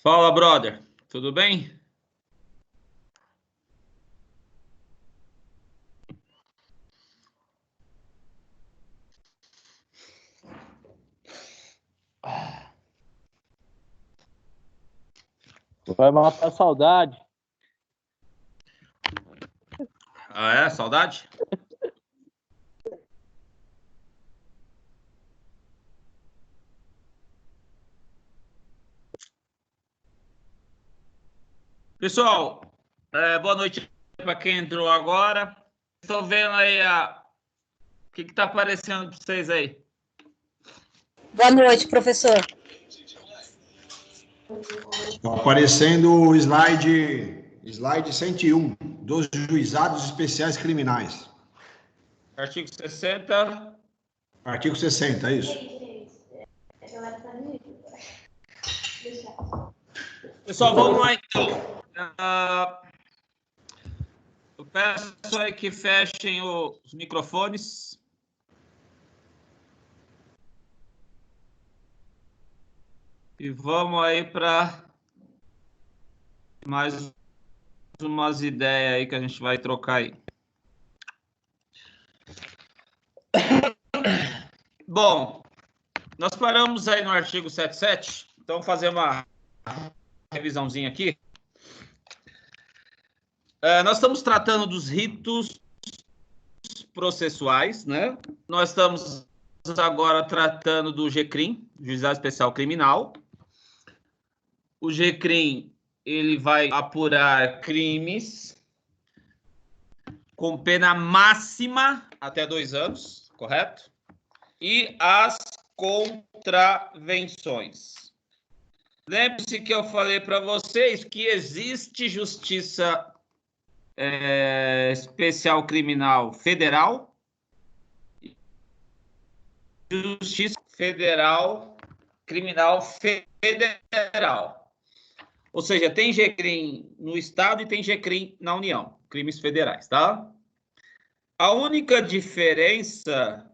Fala, brother. Tudo bem? Vai matar a saudade. Ah, é? Saudade? Pessoal, boa noite para quem entrou agora. Estou vendo aí o que está aparecendo para vocês aí. Boa noite, professor. Está aparecendo o slide 101, dos juizados especiais criminais. Artigo 60. Artigo 60, é isso. Pessoal, vamos lá então. Eu peço aí que fechem os microfones. E vamos aí para mais umas ideias aí que a gente vai trocar aí. Bom, nós paramos aí no artigo 77, então vou fazer uma revisãozinha aqui. Nós estamos tratando dos ritos processuais, né? Nós estamos agora tratando do GCRIM, Juizado Especial Criminal. O GCRIM, ele vai apurar crimes com pena máxima até 2 anos, correto? E as contravenções. Lembre-se que eu falei para vocês que existe justiça especial criminal federal, justiça federal criminal federal. Ou seja, tem GCRIM no estado e tem GCRIM na União, crimes federais, tá? A única diferença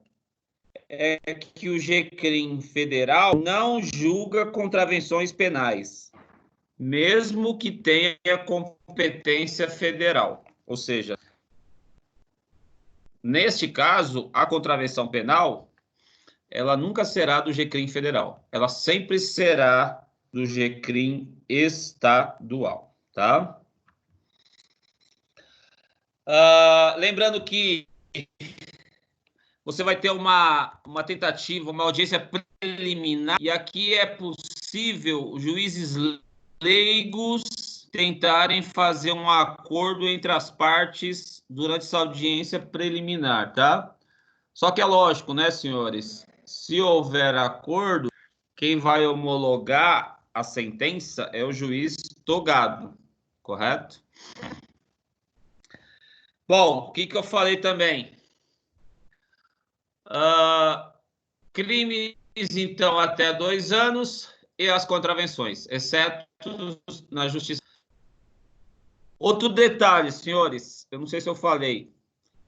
é que o GCRIM federal não julga contravenções penais, mesmo que tenha competência federal. Ou seja, neste caso, a contravenção penal, ela nunca será do GCRIM federal. Ela sempre será do GCRIM estadual, tá? Lembrando que você vai ter uma tentativa, uma audiência preliminar, e aqui é possível juízes leigos tentarem fazer um acordo entre as partes durante essa audiência preliminar, tá? Só que é lógico, né, senhores? Se houver acordo, quem vai homologar a sentença é o juiz togado, correto? Bom, o que eu falei também? Crimes, então, até 2 anos e as contravenções, exceto na justiça. Outro detalhe, senhores, eu não sei se eu falei,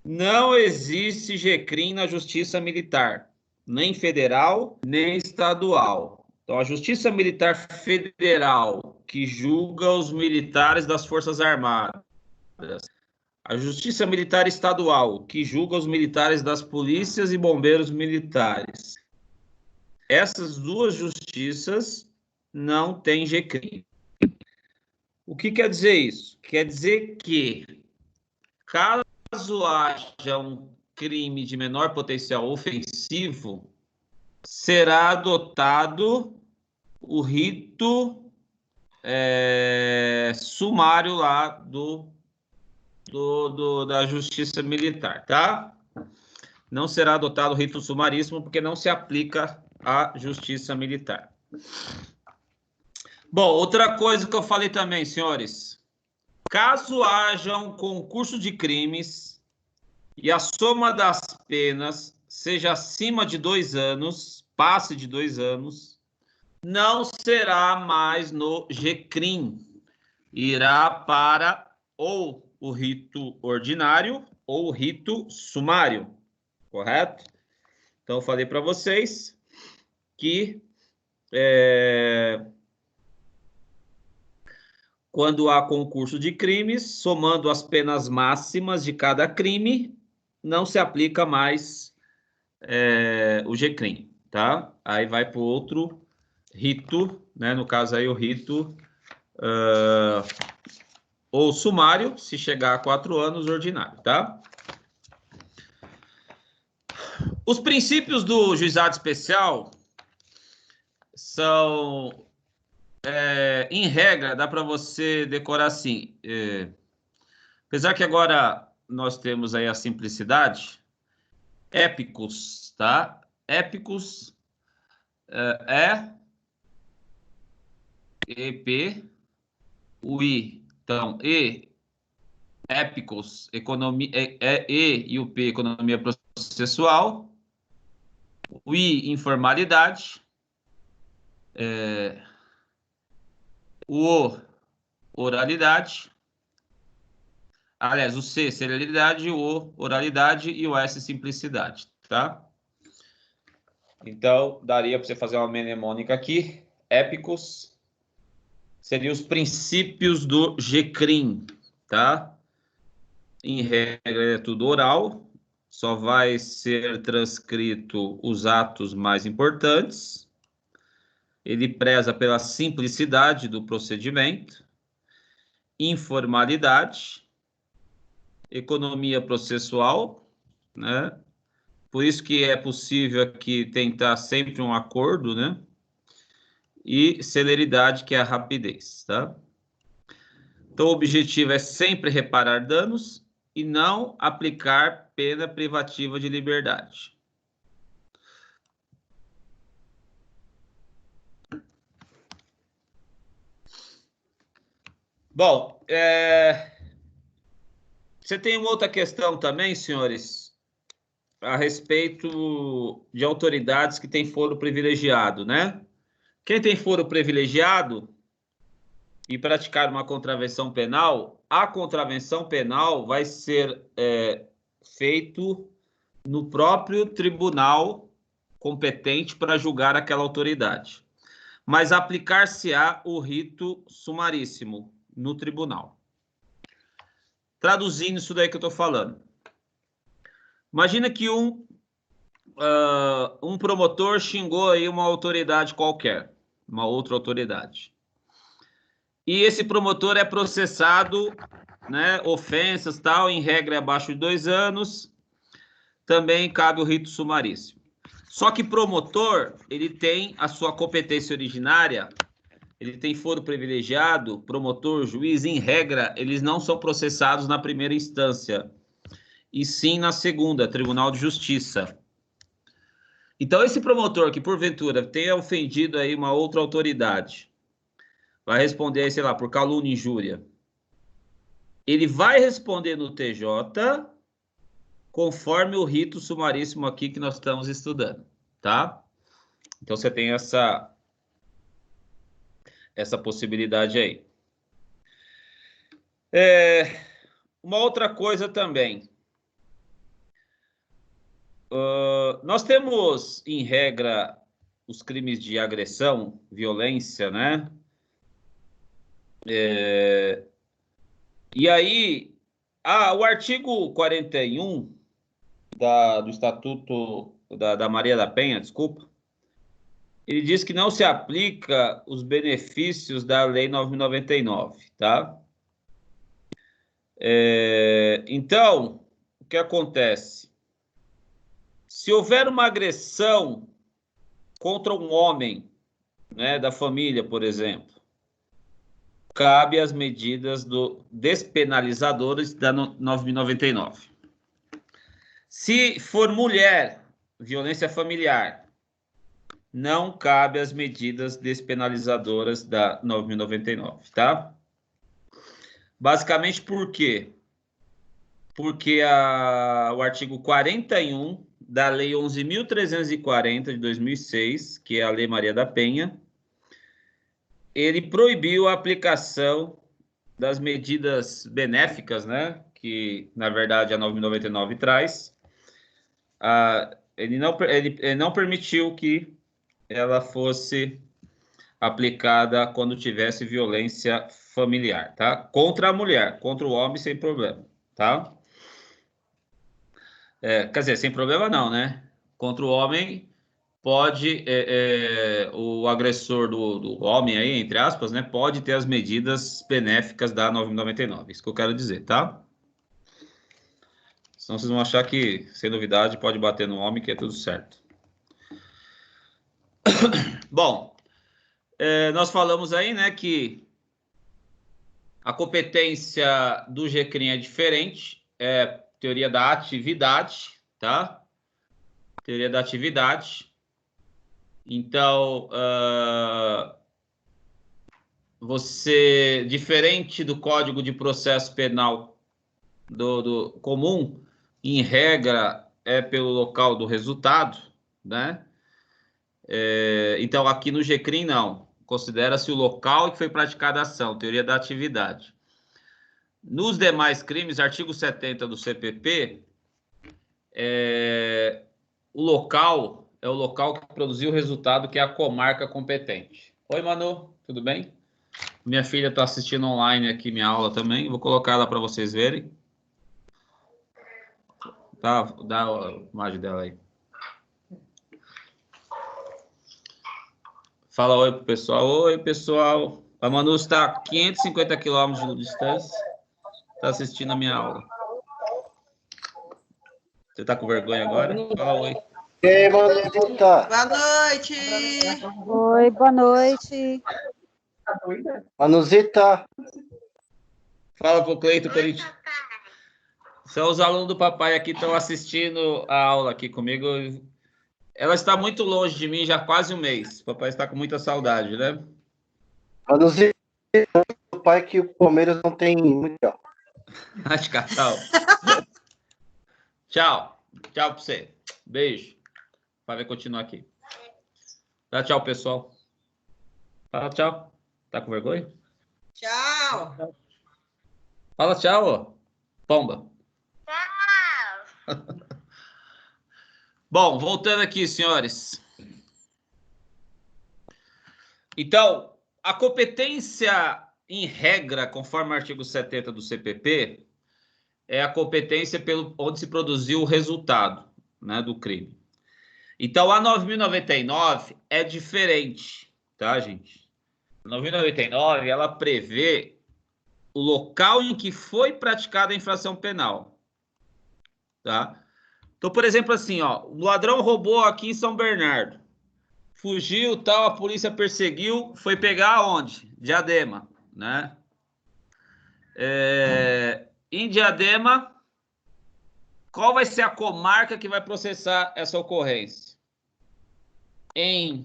não existe GCRIM na justiça militar, nem federal, nem estadual. Então, a justiça militar federal, que julga os militares das Forças Armadas, a Justiça Militar Estadual, que julga os militares das polícias e bombeiros militares. Essas duas justiças não têm GCRIM. O que quer dizer isso? Quer dizer que, caso haja um crime de menor potencial ofensivo, será adotado o rito sumário lá da Justiça Militar, tá? Não será adotado o rito sumaríssimo, porque não se aplica à Justiça Militar. Bom, outra coisa que eu falei também, senhores. Caso haja um concurso de crimes e a soma das penas seja acima de 2 anos, passe de 2 anos, não será mais no GCRIM. Irá para ou o rito ordinário ou o rito sumário, correto? Então, eu falei para vocês que quando há concurso de crimes, somando as penas máximas de cada crime, não se aplica mais o G-crime, tá? Aí vai para o outro rito, né? No caso aí o rito ou sumário, se chegar a 4 anos, ordinário, tá? Os princípios do juizado especial são, em regra, dá para você decorar assim. Apesar que agora nós temos aí a simplicidade, épicos, tá? Épicos EP, UI. Então, épicos, economia, e o P, economia processual. O I, informalidade. O oralidade. Aliás, o C, celeridade, o oralidade e o S, simplicidade, tá? Então, daria para você fazer uma mnemônica aqui. Épicos seriam os princípios do G-crime, tá? Em regra, é tudo oral. Só vai ser transcrito os atos mais importantes. Ele preza pela simplicidade do procedimento, informalidade, economia processual, né? Por isso que é possível aqui tentar sempre um acordo, né? E celeridade, que é a rapidez, tá? Então, o objetivo é sempre reparar danos e não aplicar pena privativa de liberdade. Bom, você tem uma outra questão também, senhores, a respeito de autoridades que têm foro privilegiado, né? Quem tem foro privilegiado e praticar uma contravenção penal, a contravenção penal vai ser feito no próprio tribunal competente para julgar aquela autoridade. Mas aplicar-se-á o rito sumaríssimo no tribunal. Traduzindo isso daí que eu estou falando. Imagina que um promotor xingou aí uma autoridade qualquer, uma outra autoridade. E esse promotor é processado, né, ofensas, tal, em regra abaixo de 2 anos, também cabe o rito sumaríssimo. Só que promotor, ele tem a sua competência originária, ele tem foro privilegiado, promotor, juiz, em regra, eles não são processados na primeira instância, e sim na segunda, Tribunal de Justiça. Então, esse promotor que, porventura, tenha ofendido aí uma outra autoridade, vai responder aí, sei lá, por calúnia e injúria. Ele vai responder no TJ conforme o rito sumaríssimo aqui que nós estamos estudando, tá? Então, você tem essa possibilidade aí. Uma outra coisa também. Nós temos, em regra, os crimes de agressão, violência, né? E aí, o artigo 41 do Estatuto da Maria da Penha, desculpa, ele diz que não se aplica os benefícios da Lei 9.099, tá? Então, o que acontece? Se houver uma agressão contra um homem, né, da família, por exemplo, cabe as medidas despenalizadoras da 9.099. Se for mulher, violência familiar, não cabe as medidas despenalizadoras da 9.099, tá? Basicamente por quê? Porque o artigo 41 da Lei 11.340 de 2006, que é a Lei Maria da Penha, ele proibiu a aplicação das medidas benéficas, né? Que, na verdade, a 9.099 traz. Ele não permitiu que ela fosse aplicada quando tivesse violência familiar, tá? Contra a mulher, contra o homem sem problema, tá? Quer dizer, sem problema não, né? Contra o homem pode, o agressor do homem aí, entre aspas, né? Pode ter as medidas benéficas da 9.099, isso que eu quero dizer, tá? Senão vocês vão achar que, sem novidade, pode bater no homem que é tudo certo. Bom, nós falamos aí, né, que a competência do GCRIM é diferente, é teoria da atividade, tá? Teoria da atividade. Então, você, diferente do Código de Processo Penal do comum, em regra, é pelo local do resultado, né? Então, aqui no GCRIM, não. Considera-se o local em que foi praticada a ação, teoria da atividade. Nos demais crimes, artigo 70 do CPP, o local é o local que produziu o resultado, que é a comarca competente. Oi, Manu, tudo bem? Minha filha está assistindo online aqui minha aula também, vou colocar ela para vocês verem. Tá, dá a imagem dela aí. Fala oi pro pessoal. Oi, pessoal. A Manu está a 550 quilômetros de distância. Está assistindo a minha aula. Você tá com vergonha agora? Fala oi. E aí, Manuzita? Boa noite. Oi, boa noite. Manuzita? Fala pro Cleito Corinthians. São os alunos do papai aqui que estão assistindo a aula aqui comigo. Ela está muito longe de mim já há quase um mês. O papai está com muita saudade, né? Manuzita, o pai que o Palmeiras não tem mundial. Acho que tal. Tchau. Tchau pra você. Beijo. O pai vai continuar aqui. Dá tchau, pessoal. Fala tchau. Tá com vergonha? Tchau. Fala tchau, ó. Pomba. Tchau. Bom, voltando aqui, senhores. Então, a competência em regra, conforme o artigo 70 do CPP, é a competência onde se produziu o resultado, né, do crime. Então, a 9.099 é diferente, tá, gente? A 9.099, ela prevê o local em que foi praticada a infração penal, tá? Então, por exemplo, assim, ó, o ladrão roubou aqui em São Bernardo, fugiu, tal, a polícia perseguiu, foi pegar onde? Diadema, né? Em Diadema, qual vai ser a comarca que vai processar essa ocorrência? Em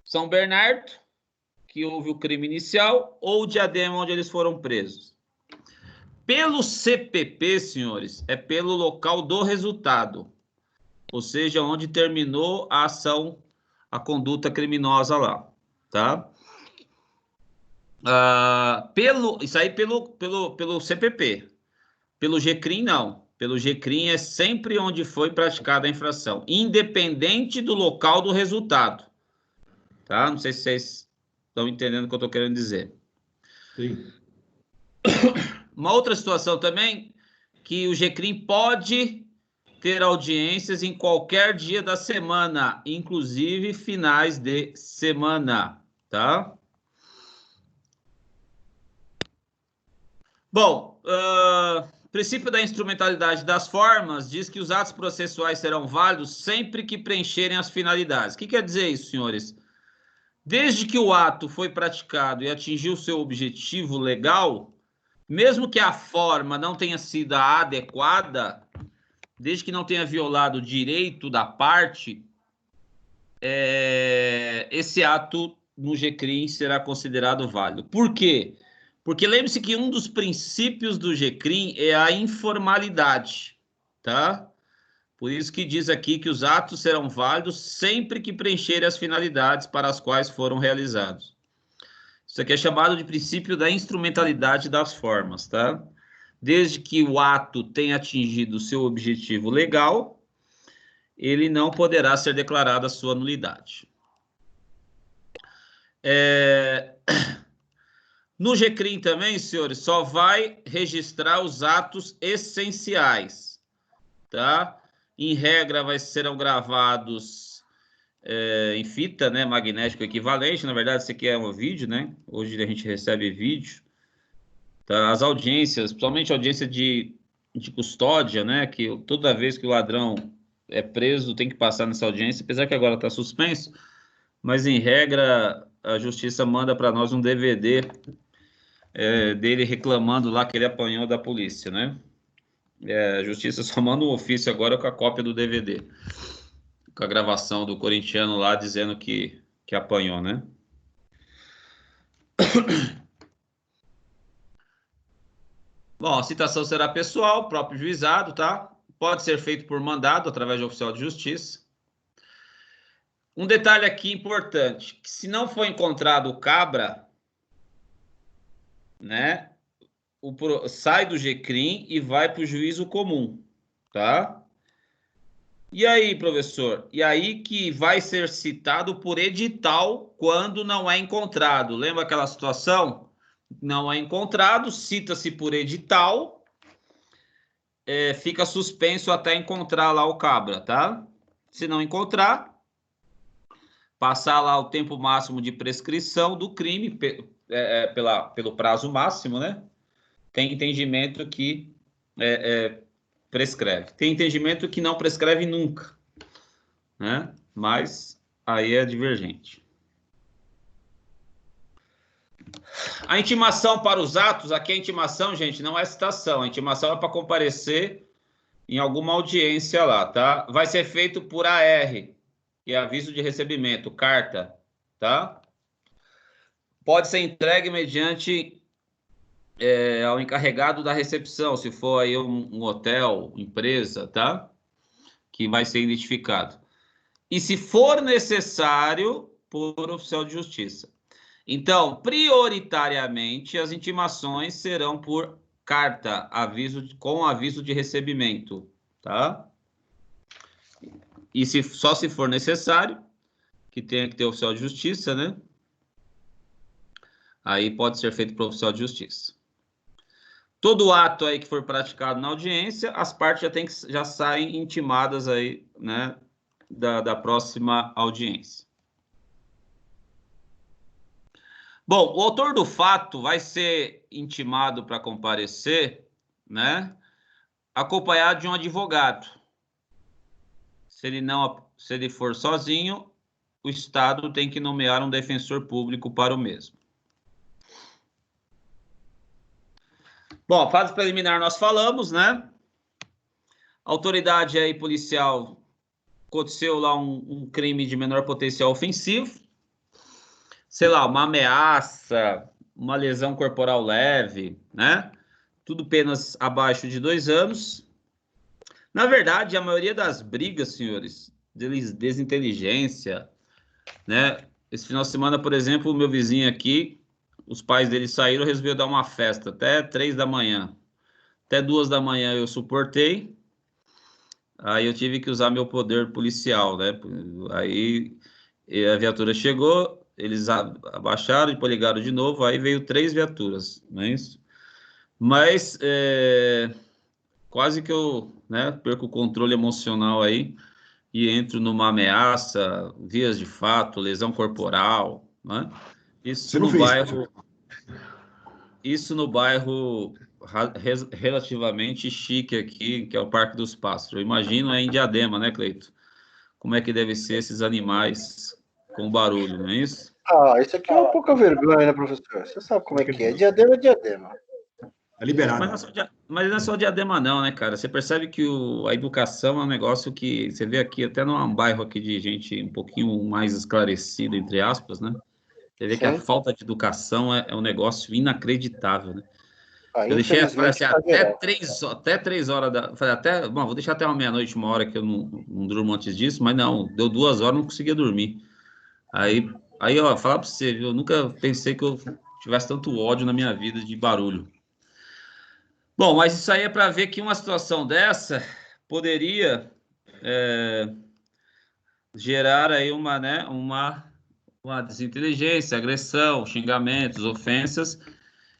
São Bernardo, que houve o crime inicial, ou Diadema, onde eles foram presos? Pelo CPP, senhores, é pelo local do resultado, ou seja, onde terminou a ação, a conduta criminosa lá, tá? Isso aí pelo CPP. Pelo GCRIM, não. Pelo GCRIM é sempre onde foi praticada a infração, independente do local do resultado, tá? Não sei se vocês estão entendendo o que eu estou querendo dizer. Sim. Uma outra situação também, que o GCRIM pode ter audiências em qualquer dia da semana, inclusive finais de semana, tá? Bom, princípio da instrumentalidade das formas diz que os atos processuais serão válidos sempre que preencherem as finalidades. O que quer dizer isso, senhores? Desde que o ato foi praticado e atingiu seu objetivo legal, mesmo que a forma não tenha sido a adequada, desde que não tenha violado o direito da parte, esse ato no GCRIM será considerado válido. Por quê? Porque lembre-se que um dos princípios do GCRIM é a informalidade, tá? Por isso que diz aqui que os atos serão válidos sempre que preencherem as finalidades para as quais foram realizados. Isso aqui é chamado de princípio da instrumentalidade das formas, tá? Desde que o ato tenha atingido o seu objetivo legal, ele não poderá ser declarado a sua nulidade. No GCRIM também, senhores, só vai registrar os atos essenciais, tá? Em regra, serão gravados em fita, né, magnético equivalente. Na verdade, isso aqui é um vídeo, né? Hoje a gente recebe vídeo. Tá? As audiências, principalmente a audiência de custódia, né? Que toda vez que o ladrão é preso, tem que passar nessa audiência, apesar que agora está suspenso. Mas, em regra, a justiça manda para nós um DVD dele reclamando lá que ele apanhou da polícia, né? A justiça só manda um ofício agora com a cópia do DVD. Com a gravação do corintiano lá dizendo que apanhou, né? Bom, a citação será pessoal, próprio juizado, tá? Pode ser feito por mandado, através de oficial de justiça. Um detalhe aqui importante, que se não for encontrado o cabra, né, sai do GCRIM e vai para o juízo comum, tá? E aí, professor? E aí que vai ser citado por edital quando não é encontrado. Lembra aquela situação? Não é encontrado, cita-se por edital, fica suspenso até encontrar lá o cabra, tá? Se não encontrar, passar lá o tempo máximo de prescrição do crime, pelo prazo máximo, né? Tem entendimento que prescreve. Tem entendimento que não prescreve nunca, né? Mas aí é divergente. A intimação para os atos, aqui a intimação, gente, não é citação. A intimação é para comparecer em alguma audiência lá, tá? Vai ser feito por AR, que é aviso de recebimento, carta, tá? Pode ser entregue mediante ao encarregado da recepção, se for aí um hotel, empresa, tá? Que vai ser identificado. E se for necessário, por oficial de justiça. Então, prioritariamente, as intimações serão por carta, com aviso de recebimento, tá? E só se for necessário, que tenha que ter oficial de justiça, né? Aí pode ser feito por oficial de justiça. Todo ato aí que for praticado na audiência, as partes já saem intimadas aí, né, da próxima audiência. Bom, o autor do fato vai ser intimado para comparecer, né, acompanhado de um advogado. Se ele for sozinho, o Estado tem que nomear um defensor público para o mesmo. Bom, fase preliminar nós falamos, né? Autoridade aí policial, aconteceu lá um crime de menor potencial ofensivo. Sei lá, uma ameaça, uma lesão corporal leve, né? Tudo penas abaixo de 2 anos. Na verdade, a maioria das brigas, senhores, desinteligência, né? Esse final de semana, por exemplo, o meu vizinho aqui, os pais dele saíram, resolveu dar uma festa até 3 da manhã. Até 2 da manhã eu suportei. Aí eu tive que usar meu poder policial, né? Aí a viatura chegou, eles abaixaram, depois ligaram de novo, aí veio 3 viaturas, não é isso? Mas quase que eu, né, perco o controle emocional aí e entro numa ameaça, vias de fato, lesão corporal, né? Isso no bairro relativamente chique aqui, que é o Parque dos Pássaros. Eu imagino em Diadema, né, Cleito? Como é que devem ser esses animais com barulho, não é isso? Isso aqui é uma pouca vergonha, né, professor? Você sabe como é que é. Diadema é diadema. É liberado. Mas não é só Diadema não, né, cara? Você percebe que a educação é um negócio que você vê aqui, até num bairro aqui de gente um pouquinho mais esclarecida, entre aspas, né? Você vê que a falta de educação é um negócio inacreditável, né? Eu deixei até 3 horas bom, vou deixar até uma meia-noite, 1 hora, que eu não durmo antes disso, mas não, deu 2 horas, não conseguia dormir. Aí ó, falar pra você, eu nunca pensei que eu tivesse tanto ódio na minha vida de barulho. Bom, mas isso aí é para ver que uma situação dessa poderia gerar aí uma uma desinteligência, agressão, xingamentos, ofensas.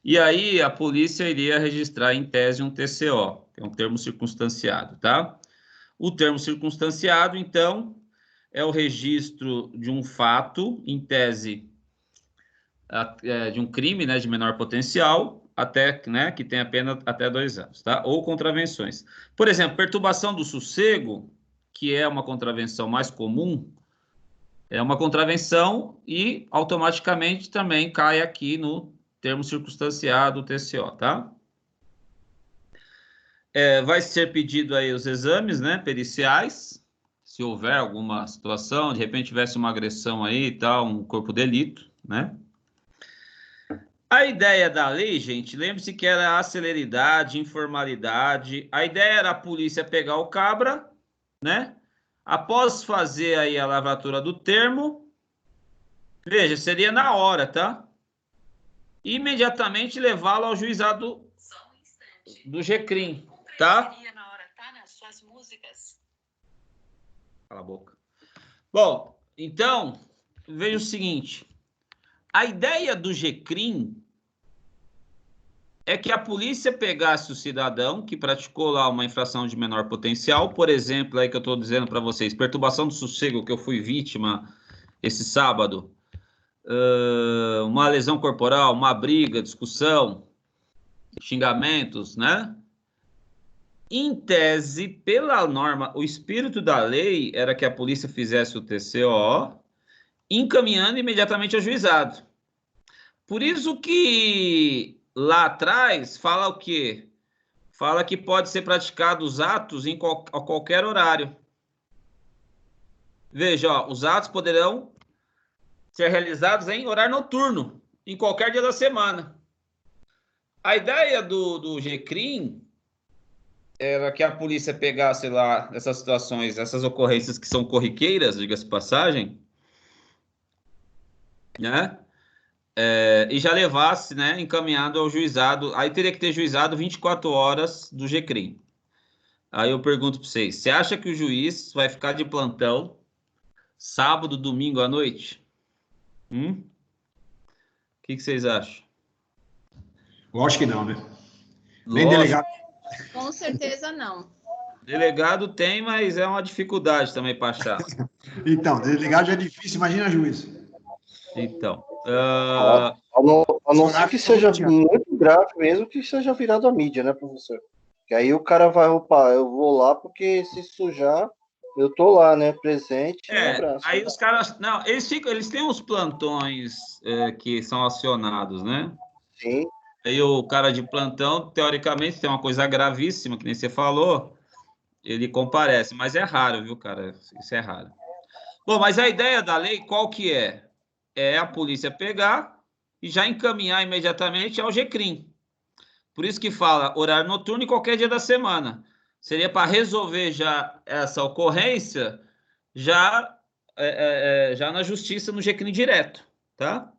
E aí a polícia iria registrar em tese um TCO, que é um termo circunstanciado, tá? O termo circunstanciado, então, é o registro de um fato, em tese, de um crime, né, de menor potencial, até, né, que tem a pena até 2 anos, tá? Ou contravenções. Por exemplo, perturbação do sossego, que é uma contravenção mais comum, é uma contravenção e automaticamente também cai aqui no termo circunstanciado, TCO, tá? Vai ser pedido aí os exames, né, periciais, se houver alguma situação, de repente tivesse uma agressão aí e tal, um corpo de delito, né? A ideia da lei, gente, lembre-se que era a celeridade, informalidade. A ideia era a polícia pegar o cabra, né? Após fazer aí a lavratura do termo, veja, seria na hora, tá? Imediatamente levá-lo ao juizado do GCRIM, tá? Cala a boca. Bom, então, veja o seguinte. A ideia do GCRIM é que a polícia pegasse o cidadão que praticou lá uma infração de menor potencial, por exemplo, aí que eu estou dizendo para vocês, perturbação do sossego, que eu fui vítima esse sábado, uma lesão corporal, uma briga, discussão, xingamentos, né? Em tese, pela norma, o espírito da lei era que a polícia fizesse o TCO, encaminhando imediatamente ao juizado. Por isso que lá atrás fala o quê? Fala que pode ser praticados atos a qualquer horário. Veja, ó, os atos poderão ser realizados em horário noturno, em qualquer dia da semana. A ideia do GCRIM era que a polícia pegasse lá essas situações, essas ocorrências que são corriqueiras, diga-se passagem, né? E já levasse, né, encaminhado ao juizado. Aí teria que ter juizado 24 horas do GCRIM. Aí eu pergunto para vocês, você acha que o juiz vai ficar de plantão sábado, domingo à noite? O que vocês acham? Lógico que não, né? Nem Lógico. delegado. Com certeza não. Delegado tem, mas é uma dificuldade também para achar. Então, delegado já é difícil, imagina juiz. Então, A não ser que seja muito grave mesmo, que seja virado a mídia, né, professor? Que aí o cara vai, opa, eu vou lá porque se sujar, eu tô lá, né, presente. Um abraço. Aí os caras, não, eles têm uns plantões que são acionados, né? Sim. Aí o cara de plantão, teoricamente, tem uma coisa gravíssima, que nem você falou, ele comparece, mas é raro, viu, cara? Isso é raro. Bom, mas a ideia da lei, qual que é? É a polícia pegar e já encaminhar imediatamente ao GCRIM. Por isso que fala horário noturno em qualquer dia da semana. Seria para resolver já essa ocorrência já na justiça, no GCRIM direto, tá?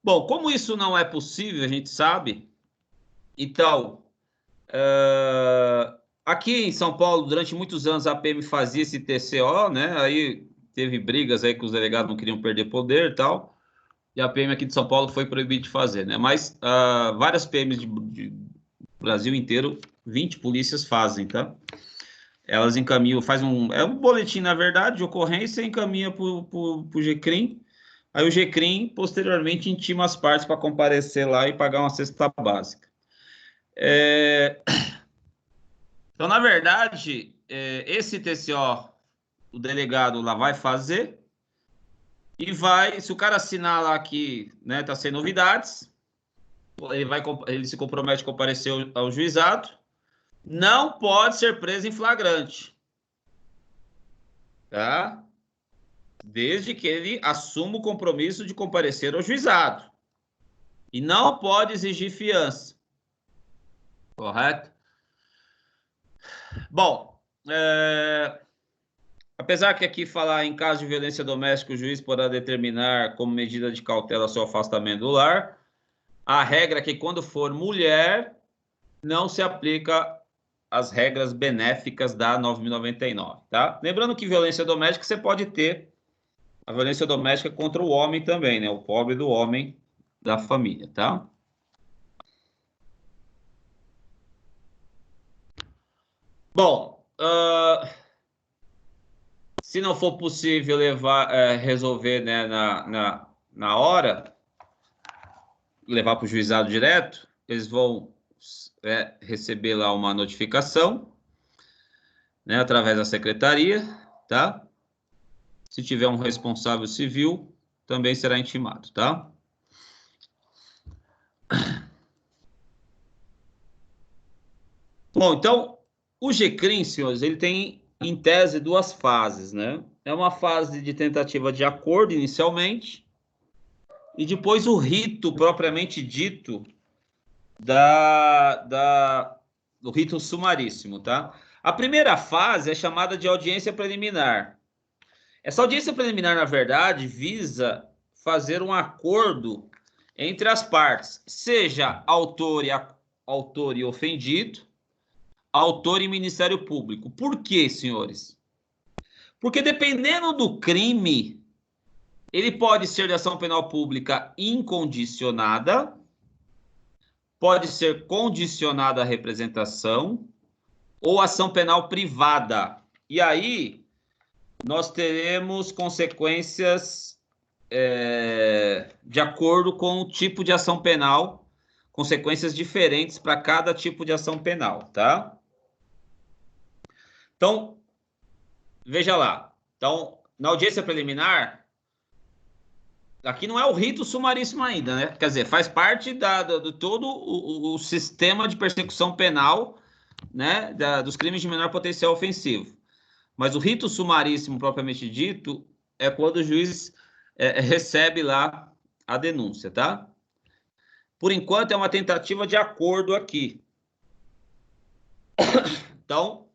Bom, como isso não é possível, a gente sabe, então, aqui em São Paulo, durante muitos anos, a PM fazia esse TCO, né? Aí teve brigas aí que os delegados não queriam perder poder e tal, e a PM aqui de São Paulo foi proibida de fazer, né? Mas várias PMs de Brasil inteiro, 20 polícias fazem, tá? Elas encaminham, é um boletim, na verdade, de ocorrência, encaminha para o GCRIM. Aí o GCRIM, posteriormente, intima as partes para comparecer lá e pagar uma cesta básica. Então, na verdade, esse TCO, o delegado lá vai fazer e vai, se o cara assinar lá que, né, tá sem novidades, ele se compromete a comparecer ao juizado, não pode ser preso em flagrante, tá? Desde que ele assuma o compromisso de comparecer ao juizado. E não pode exigir fiança. Correto? Bom, apesar que aqui falar em caso de violência doméstica, o juiz poderá determinar como medida de cautela seu afastamento do lar. A regra é que quando for mulher, não se aplica as regras benéficas da 9.099, tá? Lembrando que violência doméstica você pode ter a violência doméstica contra o homem também, né? O pobre do homem da família, tá? Bom, se não for possível resolver, né, na hora, levar para o juizado direto, eles vão receber lá uma notificação, né, através da secretaria, tá? Se tiver um responsável civil, também será intimado, tá? Bom, então, o GCRIM, senhores, ele tem, em tese, duas fases, né? É uma fase de tentativa de acordo, inicialmente, e depois o rito, propriamente dito, do rito sumaríssimo, tá? A primeira fase é chamada de audiência preliminar. Essa audiência preliminar, na verdade, visa fazer um acordo entre as partes, seja autor e ofendido, autor e Ministério Público. Por quê, senhores? Porque dependendo do crime, ele pode ser de ação penal pública incondicionada, pode ser condicionada à representação ou ação penal privada. E aí, nós teremos consequências de acordo com o tipo de ação penal, consequências diferentes para cada tipo de ação penal, tá? Então, veja lá. Então, na audiência preliminar, aqui não é o rito sumaríssimo ainda, né? Quer dizer, faz parte de todo o sistema de persecução penal, né, dos crimes de menor potencial ofensivo. Mas o rito sumaríssimo, propriamente dito, é quando o juiz recebe lá a denúncia, tá? Por enquanto, é uma tentativa de acordo aqui. Então,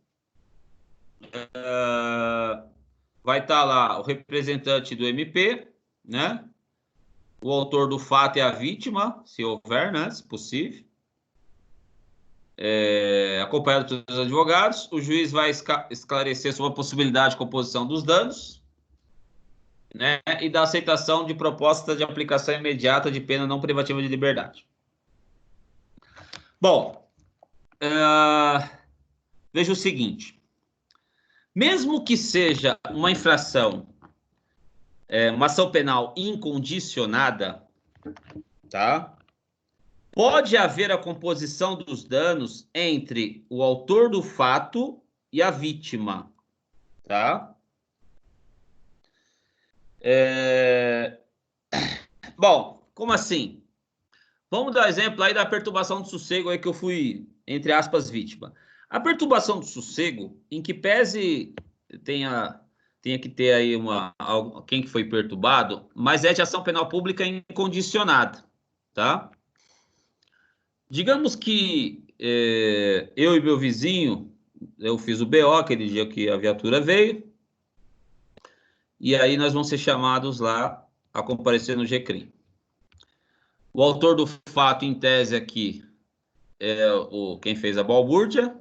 vai estar lá o representante do MP, né? O autor do fato é a vítima, se houver, né? Se possível. Acompanhado dos advogados, o juiz vai esclarecer sobre a possibilidade de composição dos danos, né, e da aceitação de proposta de aplicação imediata de pena não privativa de liberdade. Bom, veja o seguinte, mesmo que seja uma infração, uma ação penal incondicionada, tá? Pode haver a composição dos danos entre o autor do fato e a vítima, tá? Bom, como assim? Vamos dar exemplo aí da perturbação do sossego aí que eu fui, entre aspas, vítima. A perturbação do sossego, em que pese tenha que ter aí quem que foi perturbado, mas é de ação penal pública incondicionada, tá? Digamos que eu e meu vizinho, eu fiz o BO aquele dia que a viatura veio, e aí nós vamos ser chamados lá a comparecer no GCRIM. O autor do fato, em tese aqui, é quem fez a balbúrdia,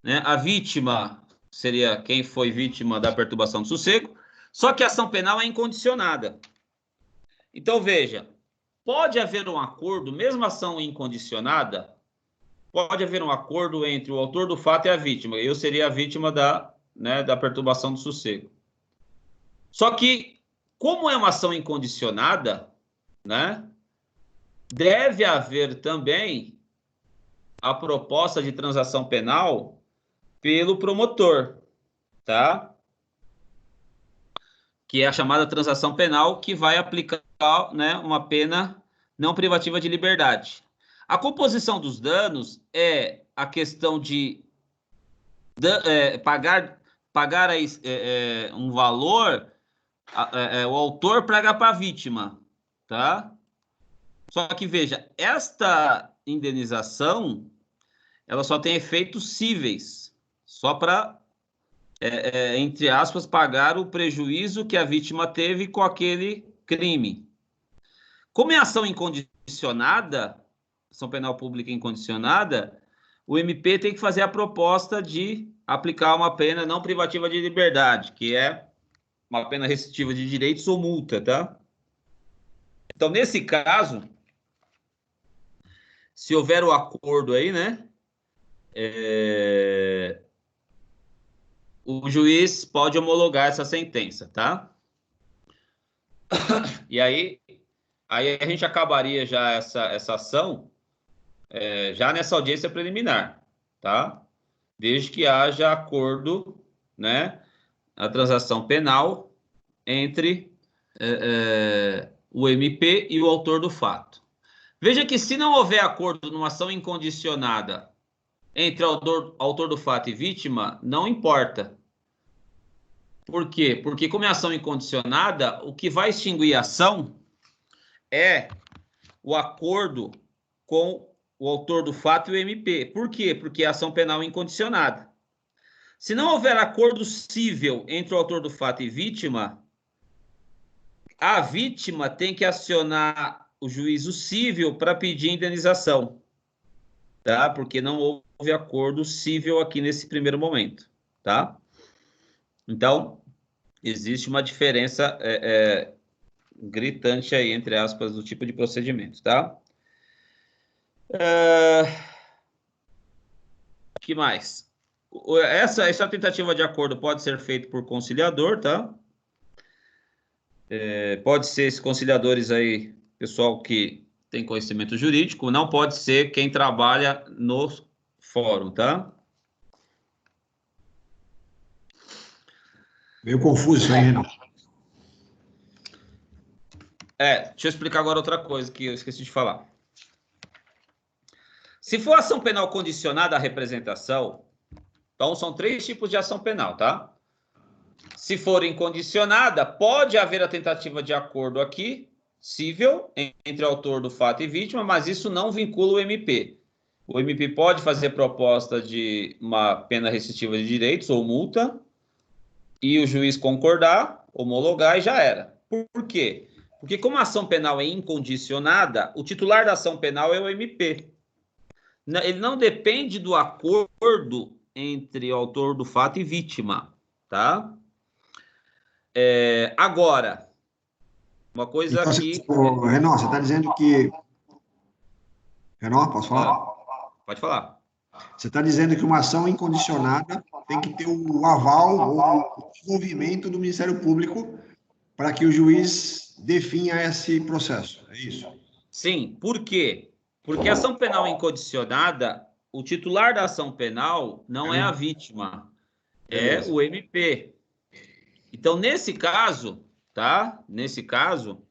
né? A vítima seria quem foi vítima da perturbação do sossego, só que a ação penal é incondicionada. Então, veja, pode haver um acordo, mesmo ação incondicionada, pode haver um acordo entre o autor do fato e a vítima. Eu seria a vítima da perturbação do sossego. Só que, como é uma ação incondicionada, né, deve haver também a proposta de transação penal pelo promotor, tá? Que é a chamada transação penal, que vai aplicar, né, uma pena não privativa de liberdade. A composição dos danos é a questão de pagar um valor, o autor paga para a vítima, tá? Só que, veja, esta indenização, ela só tem efeitos cíveis, só para, entre aspas, pagar o prejuízo que a vítima teve com aquele crime. Como é ação incondicionada, ação penal pública incondicionada, o MP tem que fazer a proposta de aplicar uma pena não privativa de liberdade, que é uma pena restritiva de direitos ou multa, tá? Então, nesse caso, se houver o acordo aí, né? O juiz pode homologar essa sentença, tá? E aí a gente acabaria já essa ação já nessa audiência preliminar, tá? Desde que haja acordo, né? A transação penal entre o MP e o autor do fato. Veja que se não houver acordo numa ação incondicionada entre autor do fato e vítima, não importa. Por quê? Porque como é ação incondicionada, o que vai extinguir a ação é o acordo com o autor do fato e o MP. Por quê? Porque é ação penal incondicionada. Se não houver acordo cível entre o autor do fato e vítima, a vítima tem que acionar o juízo cível para pedir indenização, tá? Porque não houve acordo cível aqui nesse primeiro momento, tá? Então, existe uma diferença gritante aí, entre aspas, do tipo de procedimento, tá? Que mais? Essa tentativa de acordo pode ser feita por conciliador, tá? Pode ser esses conciliadores aí, pessoal que tem conhecimento jurídico, não pode ser quem trabalha no fórum, tá? Meio confuso isso aí, Renan. Deixa eu explicar agora outra coisa que eu esqueci de falar. Se for ação penal condicionada à representação, então são 3 tipos de ação penal, tá? Se for incondicionada, pode haver a tentativa de acordo aqui, cível, entre autor do fato e vítima, mas isso não vincula o MP. O MP pode fazer proposta de uma pena restritiva de direitos ou multa, e o juiz concordar, homologar e já era. Por quê? Porque como a ação penal é incondicionada, o titular da ação penal é o MP. Ele não depende do acordo entre o autor do fato e vítima, tá? Agora, uma coisa então, que... Renan, você está dizendo que... Renan, posso falar? Pode falar. Você está dizendo que uma ação incondicionada tem que ter o aval ou o envolvimento do Ministério Público para que o juiz defina esse processo, é isso? Sim, por quê? Porque a ação penal incondicionada, o titular da ação penal não é a vítima, é o MP. Então, nesse caso, tá? Nesse caso,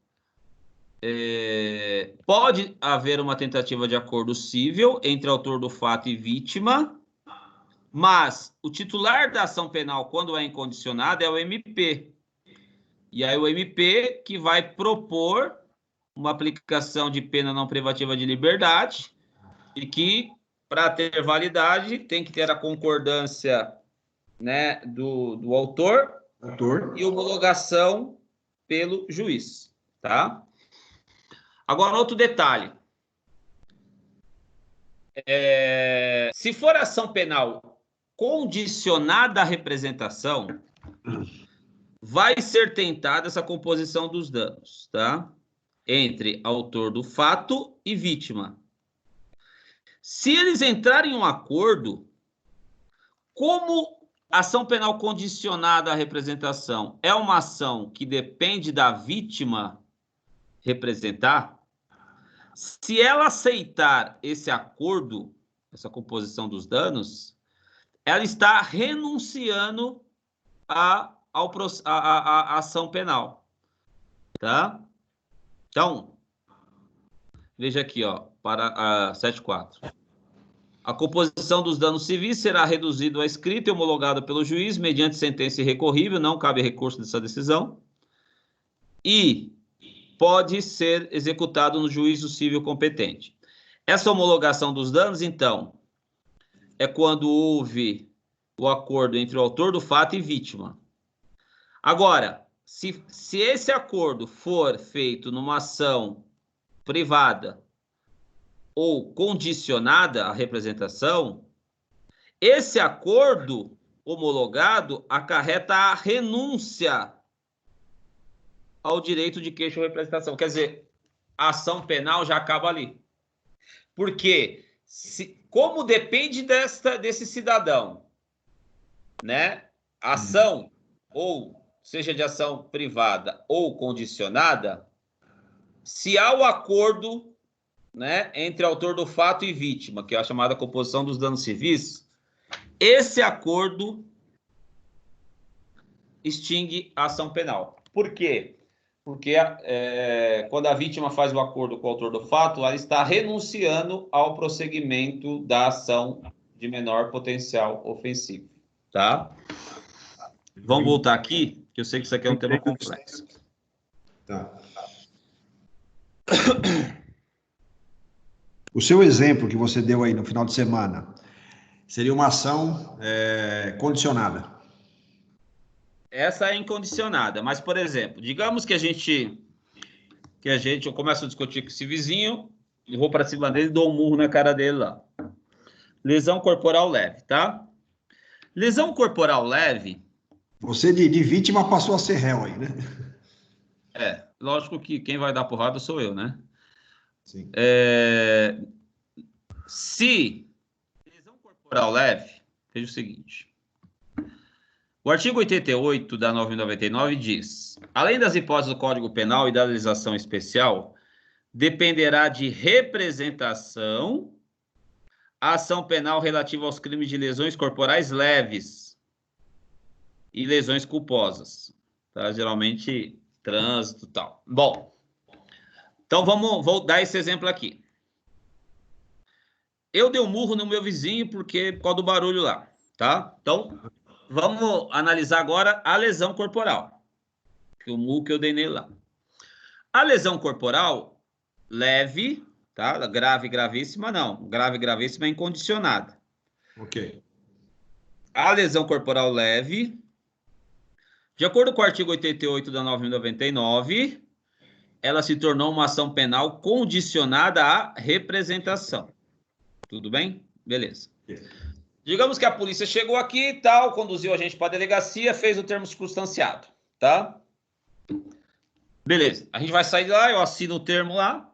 pode haver uma tentativa de acordo cível entre autor do fato e vítima, mas o titular da ação penal, quando é incondicionada, é o MP. E aí o MP que vai propor uma aplicação de pena não privativa de liberdade e que, para ter validade, tem que ter a concordância, né, do autor e homologação pelo juiz, tá? Agora, outro detalhe. Se for ação penal condicionada à representação, vai ser tentada essa composição dos danos, tá? Entre autor do fato e vítima. Se eles entrarem em um acordo, como ação penal condicionada à representação é uma ação que depende da vítima representar, se ela aceitar esse acordo, essa composição dos danos, ela está renunciando à ação penal, tá? Então, veja aqui, ó, para a 7.4. A composição dos danos civis será reduzido a escrito e homologado pelo juiz mediante sentença irrecorrível, não cabe recurso dessa decisão, e pode ser executado no juízo civil competente. Essa homologação dos danos, então, é quando houve o acordo entre o autor do fato e vítima. Agora, se esse acordo for feito numa ação privada ou condicionada à representação, esse acordo homologado acarreta a renúncia ao direito de queixa ou representação. Quer dizer, a ação penal já acaba ali. Porque, como depende desse cidadão, né? Ação, ou seja de ação privada ou condicionada, se há o acordo, né, entre autor do fato e vítima, que é a chamada composição dos danos civis, esse acordo extingue a ação penal. Por quê? Porque quando a vítima faz o acordo com o autor do fato, ela está renunciando ao prosseguimento da ação de menor potencial ofensivo, tá? Vamos voltar aqui, que eu sei que isso aqui é um tema complexo. Tá. O seu exemplo que você deu aí no final de semana seria uma ação condicionada. Essa é incondicionada, mas, por exemplo, digamos que eu começo a discutir com esse vizinho, eu vou para cima dele e dou um murro na cara dele lá. Lesão corporal leve, tá? Lesão corporal leve... Você de vítima passou a ser réu aí, né? Lógico que quem vai dar porrada sou eu, né? Sim. Se lesão corporal leve, veja o seguinte. O artigo 88 da 999 diz: além das hipóteses do Código Penal e da legislação especial, dependerá de representação a ação penal relativa aos crimes de lesões corporais leves e lesões culposas, tá? Geralmente trânsito e tal. Bom, então vou dar esse exemplo aqui. Eu dei um murro no meu vizinho por causa do barulho lá, tá? Então, vamos analisar agora a lesão corporal, que o murro que eu dei nele lá. A lesão corporal leve, tá? Grave, gravíssima, não. Grave, gravíssima é incondicionada. Ok. A lesão corporal leve, de acordo com o artigo 88 da 999, ela se tornou uma ação penal condicionada à representação. Tudo bem? Beleza. Digamos que a polícia chegou aqui e tal, conduziu a gente para a delegacia, fez o termo circunstanciado, tá? Beleza. A gente vai sair de lá, eu assino o termo lá,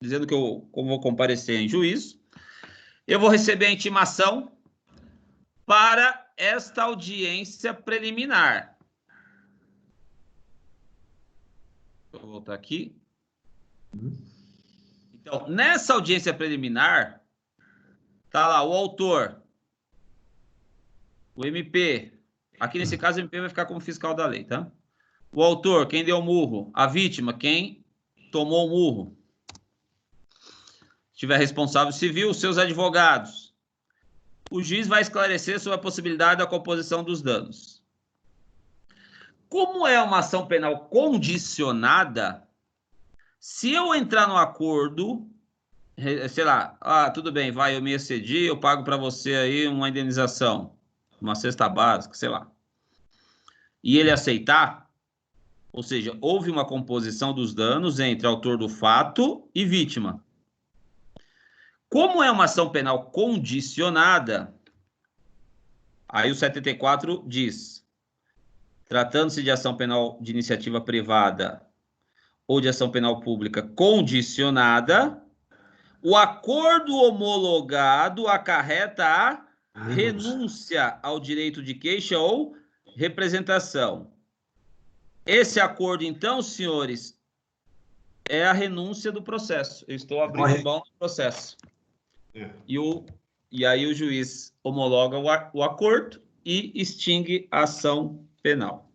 dizendo que eu vou comparecer em juízo. Eu vou receber a intimação para esta audiência preliminar. Vou voltar aqui. Então, nessa audiência preliminar, tá lá o autor, o MP. Aqui nesse caso, o MP vai ficar como fiscal da lei, tá? O autor, quem deu o murro. A vítima, quem tomou o murro. Se tiver responsável civil, os seus advogados. O juiz vai esclarecer sobre a possibilidade da composição dos danos. Como é uma ação penal condicionada, se eu entrar no acordo, sei lá, tudo bem, vai, eu me excedi, eu pago para você aí uma indenização, uma cesta básica, sei lá. E ele aceitar, ou seja, houve uma composição dos danos entre autor do fato e vítima. Como é uma ação penal condicionada, aí o 74 diz: tratando-se de ação penal de iniciativa privada ou de ação penal pública condicionada, o acordo homologado acarreta a renúncia ao direito de queixa ou representação. Esse acordo, então, senhores, é a renúncia do processo. Eu estou abrindo mão do processo. E aí o juiz homologa o acordo e extingue a ação penal.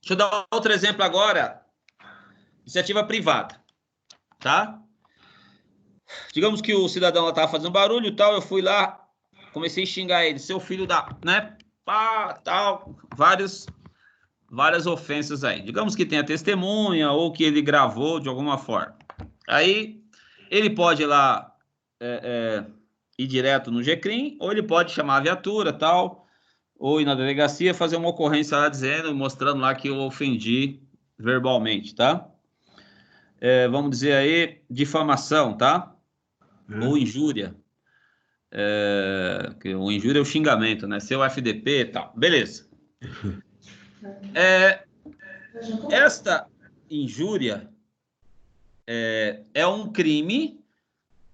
Deixa eu dar outro exemplo agora. Iniciativa privada, tá? Digamos que o cidadão estava fazendo barulho e tal, eu fui lá, comecei a xingar ele, seu filho da, né? Pá, tal, várias ofensas aí. Digamos que tenha testemunha ou que ele gravou de alguma forma. Aí ele pode ir lá ir direto no GCRIM, ou ele pode chamar a viatura, tal, ou ir na delegacia fazer uma ocorrência lá dizendo, mostrando lá que eu ofendi verbalmente, tá? Vamos dizer aí, difamação, tá? Ou injúria. O injúria é o xingamento, né? Seu FDP e tal. Beleza. Esta injúria é um crime,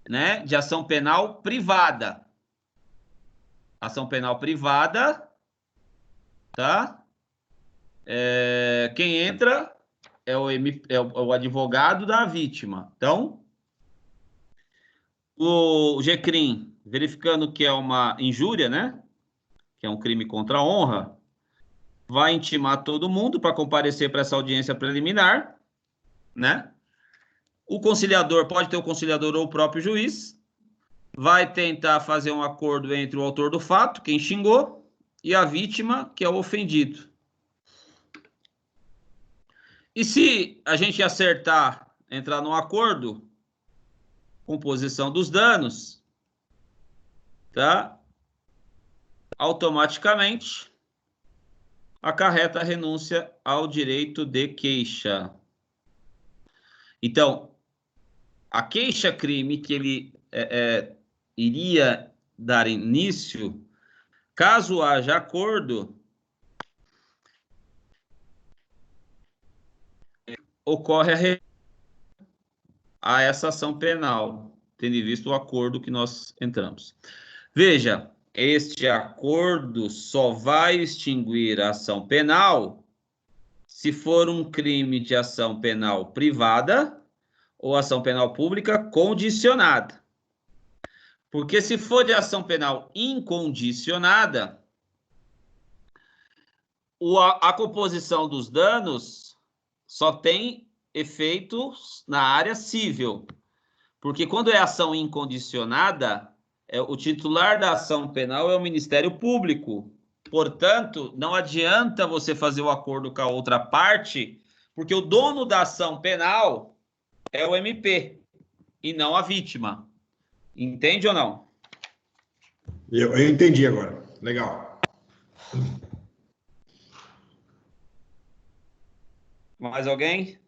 né, de ação penal privada. Ação penal privada, tá? Quem entra é o advogado da vítima. Então, o GCRIM, verificando que é uma injúria, né, que é um crime contra a honra, vai intimar todo mundo para comparecer para essa audiência preliminar, né? O conciliador, pode ter o conciliador ou o próprio juiz, vai tentar fazer um acordo entre o autor do fato, quem xingou, e a vítima, que é o ofendido. E se a gente acertar, entrar num acordo, composição dos danos, tá? Automaticamente acarreta a renúncia ao direito de queixa. Então, a queixa-crime que ele iria dar início, caso haja acordo, ocorre a essa ação penal, tendo em vista o acordo que nós entramos. Veja, este acordo só vai extinguir a ação penal se for um crime de ação penal privada ou ação penal pública condicionada. Porque se for de ação penal incondicionada, a composição dos danos só tem efeitos na área civil. Porque quando é ação incondicionada, o titular da ação penal é o Ministério Público. Portanto, não adianta você fazer o acordo com a outra parte, porque o dono da ação penal é o MP e não a vítima. Entende ou não? Eu entendi agora. Legal. Mais alguém?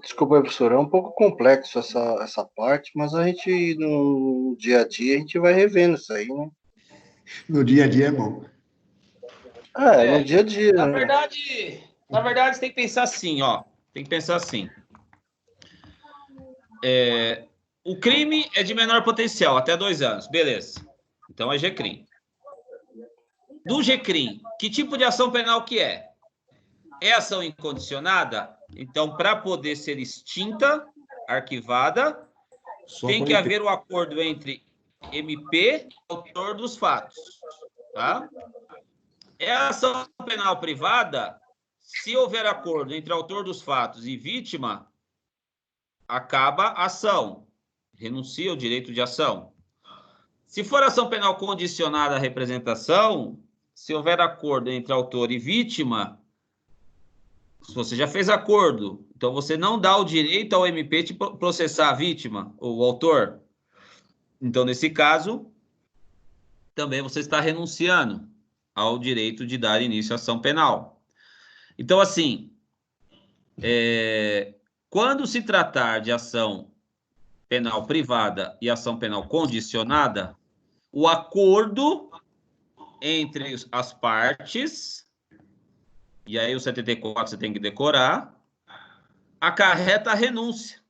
Desculpa, professor, é um pouco complexo essa parte, mas a gente, no dia a dia, a gente vai revendo isso aí, né? No dia a dia é bom. No dia a dia, na né? verdade, você tem que pensar assim, ó. Tem que pensar assim. O crime é de menor potencial, até 2 anos. Beleza. Então é GCRIM. Do GCRIM, que tipo de ação penal que é? É ação incondicionada? Então, para poder ser extinta, arquivada, tem que haver o acordo entre MP e autor dos fatos. Tá? É ação penal privada? Se houver acordo entre autor dos fatos e vítima, acaba a ação. Renuncia ao direito de ação. Se for ação penal condicionada à representação, se houver acordo entre autor e vítima, se você já fez acordo, então você não dá o direito ao MP de processar a vítima ou o autor. Então, nesse caso, também você está renunciando ao direito de dar início à ação penal. Então, assim, quando se tratar de ação penal privada e ação penal condicionada, o acordo entre as partes, e aí o 74 você tem que decorar, acarreta a renúncia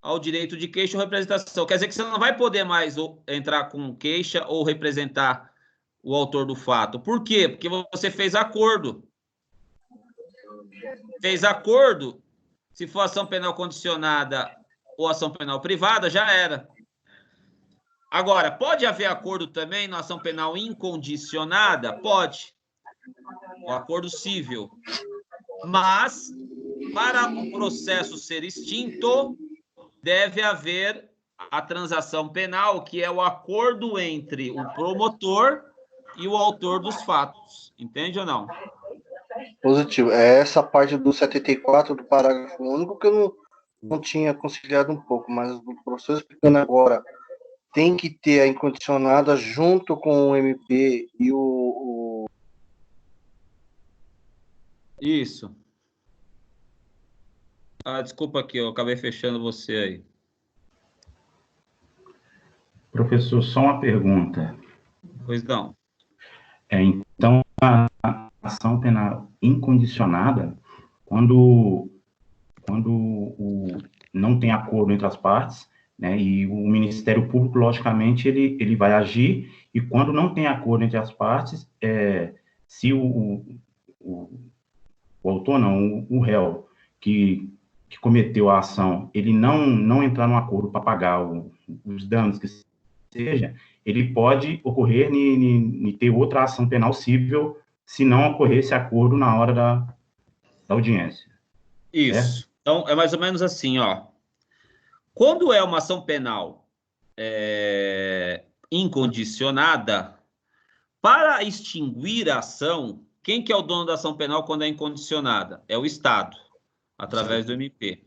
ao direito de queixa ou representação. Quer dizer que você não vai poder mais entrar com queixa ou representar o autor do fato. Por quê? Porque você fez acordo. Fez acordo, se for ação penal condicionada ou ação penal privada, já era. Agora, pode haver acordo também na ação penal incondicionada? Pode. O acordo civil. Mas, para o processo ser extinto, deve haver a transação penal, que é o acordo entre o promotor e o autor dos fatos. Entende ou não? Positivo. É essa parte do 74 do parágrafo único que eu não tinha conciliado um pouco, mas o professor explicando agora, tem que ter a incondicionada junto com o MP e o... Isso. Desculpa aqui, eu acabei fechando você aí. Professor, só uma pergunta. Pois não. Então, a ação penal incondicionada, quando não tem acordo entre as partes, né, e o Ministério Público, logicamente, ele vai agir, e quando não tem acordo entre as partes, se o autor, não, o réu que cometeu a ação, ele não entrar num acordo para pagar os danos que seja, ele pode ocorrer em ter outra ação penal civil se não ocorrer esse acordo na hora da audiência. Isso. Então, é mais ou menos assim, ó. Quando é uma ação penal incondicionada, para extinguir a ação, quem que é o dono da ação penal quando é incondicionada? É o Estado, através do MP.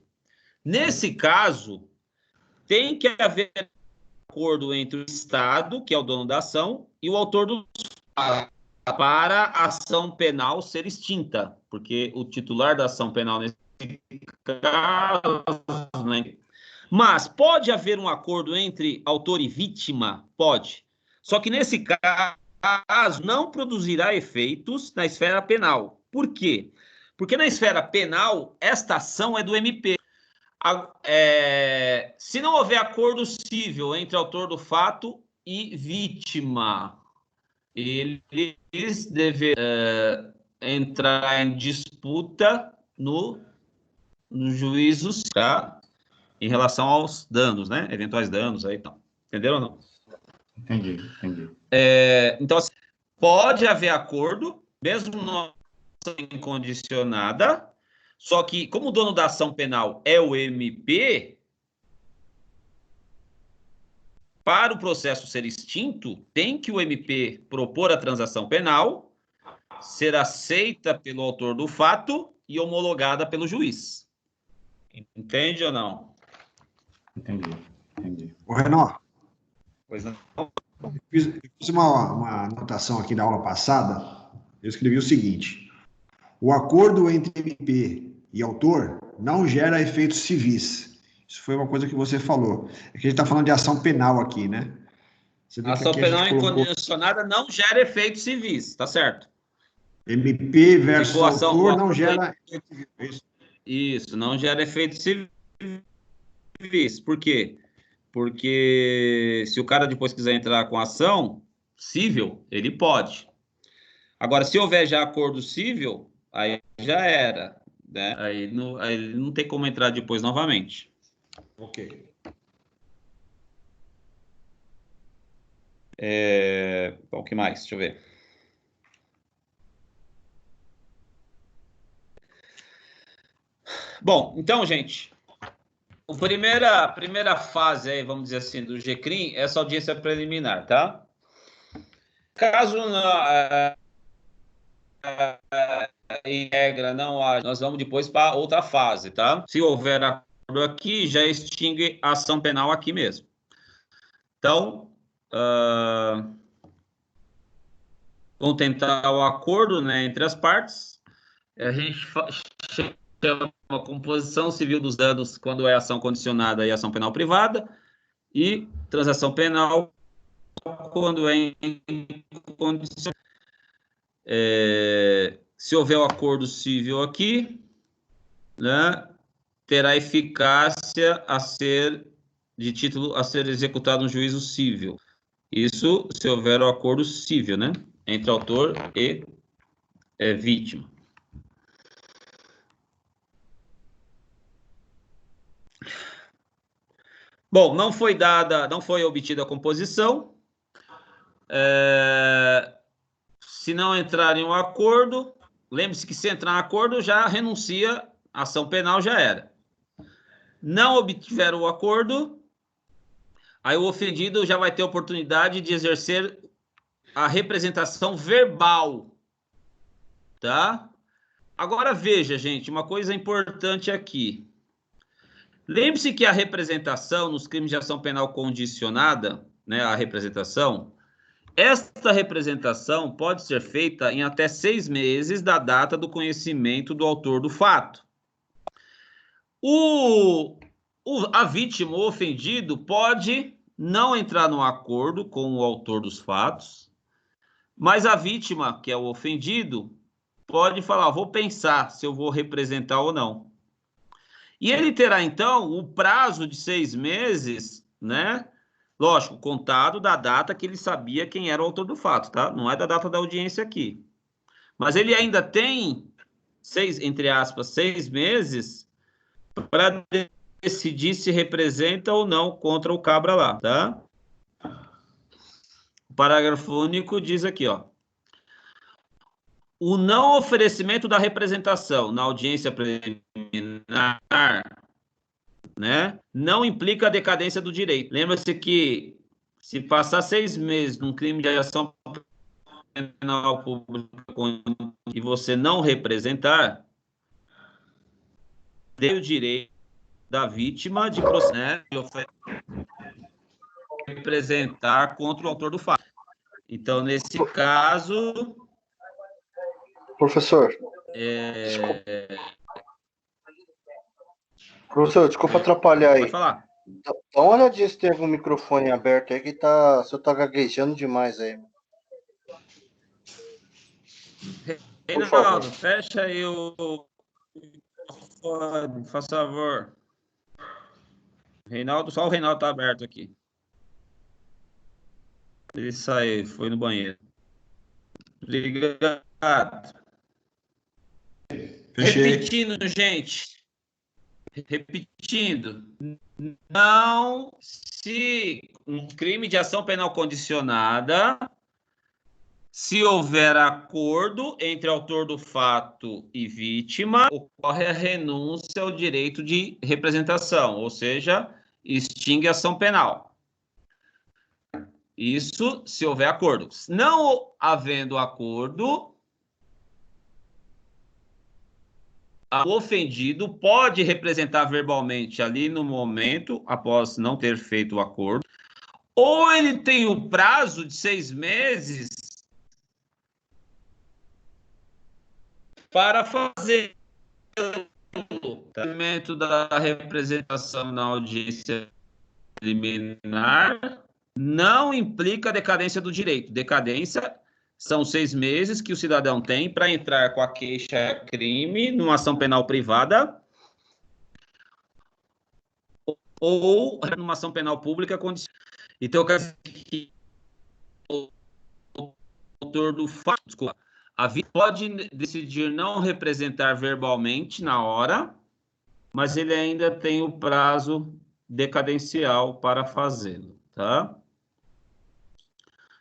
Nesse caso, tem que haver acordo entre o Estado, que é o dono da ação, e o autor do fato, para a ação penal ser extinta, porque o titular da ação penal nesse caso, né? Mas pode haver um acordo entre autor e vítima? Pode. Só que nesse caso não produzirá efeitos na esfera penal. Por quê? Porque na esfera penal, esta ação é do MP. Se não houver acordo civil entre autor do fato e vítima, eles devem entrar em disputa no juízo, tá? Em relação aos danos, né? Eventuais danos aí, então. Entenderam ou não? Entendi. Então, assim, pode haver acordo, mesmo não incondicionada, só que, como o dono da ação penal é o MP, para o processo ser extinto, tem que o MP propor a transação penal, ser aceita pelo autor do fato e homologada pelo juiz. Entende ou não? Entendi. Ô, Renó, Pois não. eu fiz uma anotação aqui da aula passada. Eu escrevi o seguinte: o acordo entre MP e autor não gera efeitos civis. Isso foi uma coisa que você falou. É que a gente está falando de ação penal aqui, né? Você vê A que ação aqui a gente penal colocou incondicionada não gera efeitos civis, tá certo? MP versus Ficou ação, autor não gera... Isso, não gera efeitos civis. Por quê? Porque se o cara depois quiser entrar com ação civil, ele pode. Agora, se houver já acordo civil, aí já era, né? Aí não tem como entrar depois novamente. Ok. Bom, o que mais? Deixa eu ver. Bom, então, gente, a primeira fase aí, vamos dizer assim, do GCRIM é essa audiência preliminar, tá? Caso em regra não haja, nós vamos depois para outra fase, tá? Se houver acordo aqui, já extingue a ação penal aqui mesmo. Então, vamos tentar o acordo, né, entre as partes. A gente chama a composição civil dos danos quando é ação condicionada e ação penal privada, e transação penal quando é incondicionada. Se houver o acordo civil aqui, né, terá eficácia de título a ser executado no juízo civil. Isso se houver o acordo civil, né, entre autor e vítima. Bom, não foi obtida a composição. Se não entrar em um acordo, lembre-se que se entrar em acordo, já renuncia, a ação penal já era. Não obtiver o acordo, aí o ofendido já vai ter oportunidade de exercer a representação verbal, tá? Agora veja, gente, uma coisa importante aqui. Lembre-se que a representação nos crimes de ação penal condicionada, né, a representação, esta representação pode ser feita em até 6 meses da data do conhecimento do autor do fato. A vítima, o ofendido, pode não entrar no acordo com o autor dos fatos, Mas a vítima, que é o ofendido, pode falar, vou pensar se eu vou representar ou não. E ele terá, então, o prazo de 6 meses, né? Lógico, contado da data que ele sabia quem era o autor do fato, tá? Não é da data da audiência aqui. Mas ele ainda tem 6, entre aspas, 6 meses para decidir se representa ou não contra o cabra lá, tá? O parágrafo único diz aqui, ó. O não oferecimento da representação na audiência preliminar, né, não implica a decadência do direito. Lembra-se que se passar 6 meses num crime de ação penal pública e você não representar, tem o direito da vítima de processo, né, representar contra o autor do fato. Então, nesse caso... Professor. Professor, desculpa atrapalhar aí. Pode falar. Dá uma olhadinha se tem algum microfone aberto aí que o senhor tá gaguejando demais aí. Reinaldo, fecha aí o microfone, por favor. Reinaldo, só o Reinaldo tá aberto aqui. Ele saiu, foi no banheiro. Obrigado. Fechei. Repetindo, gente. Repetindo. Não se um crime de ação penal condicionada, se houver acordo entre autor do fato e vítima, ocorre a renúncia ao direito de representação, ou seja, extingue a ação penal. Isso se houver acordo. Não havendo acordo, o ofendido pode representar verbalmente ali no momento, após não ter feito o acordo, ou ele tem o prazo de 6 meses para fazer o tratamento da representação na audiência preliminar. Não implica decadência do direito. Decadência são 6 meses que o cidadão tem para entrar com a queixa-crime numa ação penal privada ou numa ação penal pública condicionada. Então, quer dizer que o autor do fato, desculpa, a vítima pode decidir não representar verbalmente na hora, mas ele ainda tem o prazo decadencial para fazê-lo, tá?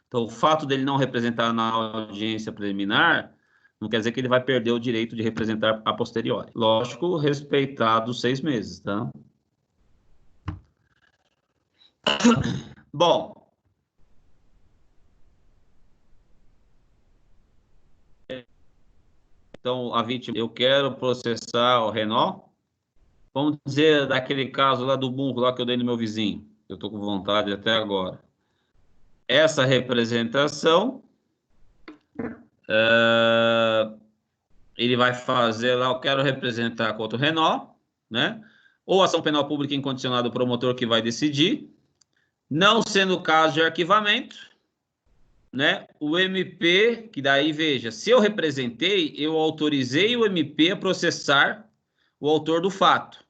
Então, o fato dele não representar na audiência preliminar não quer dizer que ele vai perder o direito de representar a posteriori. Lógico, respeitado os 6 meses, tá? Bom. Então, a vítima, eu quero processar o Renault. Vamos dizer daquele caso lá do burro lá que eu dei no meu vizinho. Eu estou com vontade até agora. Essa representação, ele vai fazer lá, eu quero representar contra o Renault, né? Ou ação penal pública incondicionada do promotor que vai decidir. Não sendo o caso de arquivamento, né? O MP, que daí, veja, se eu representei, eu autorizei o MP a processar o autor do fato.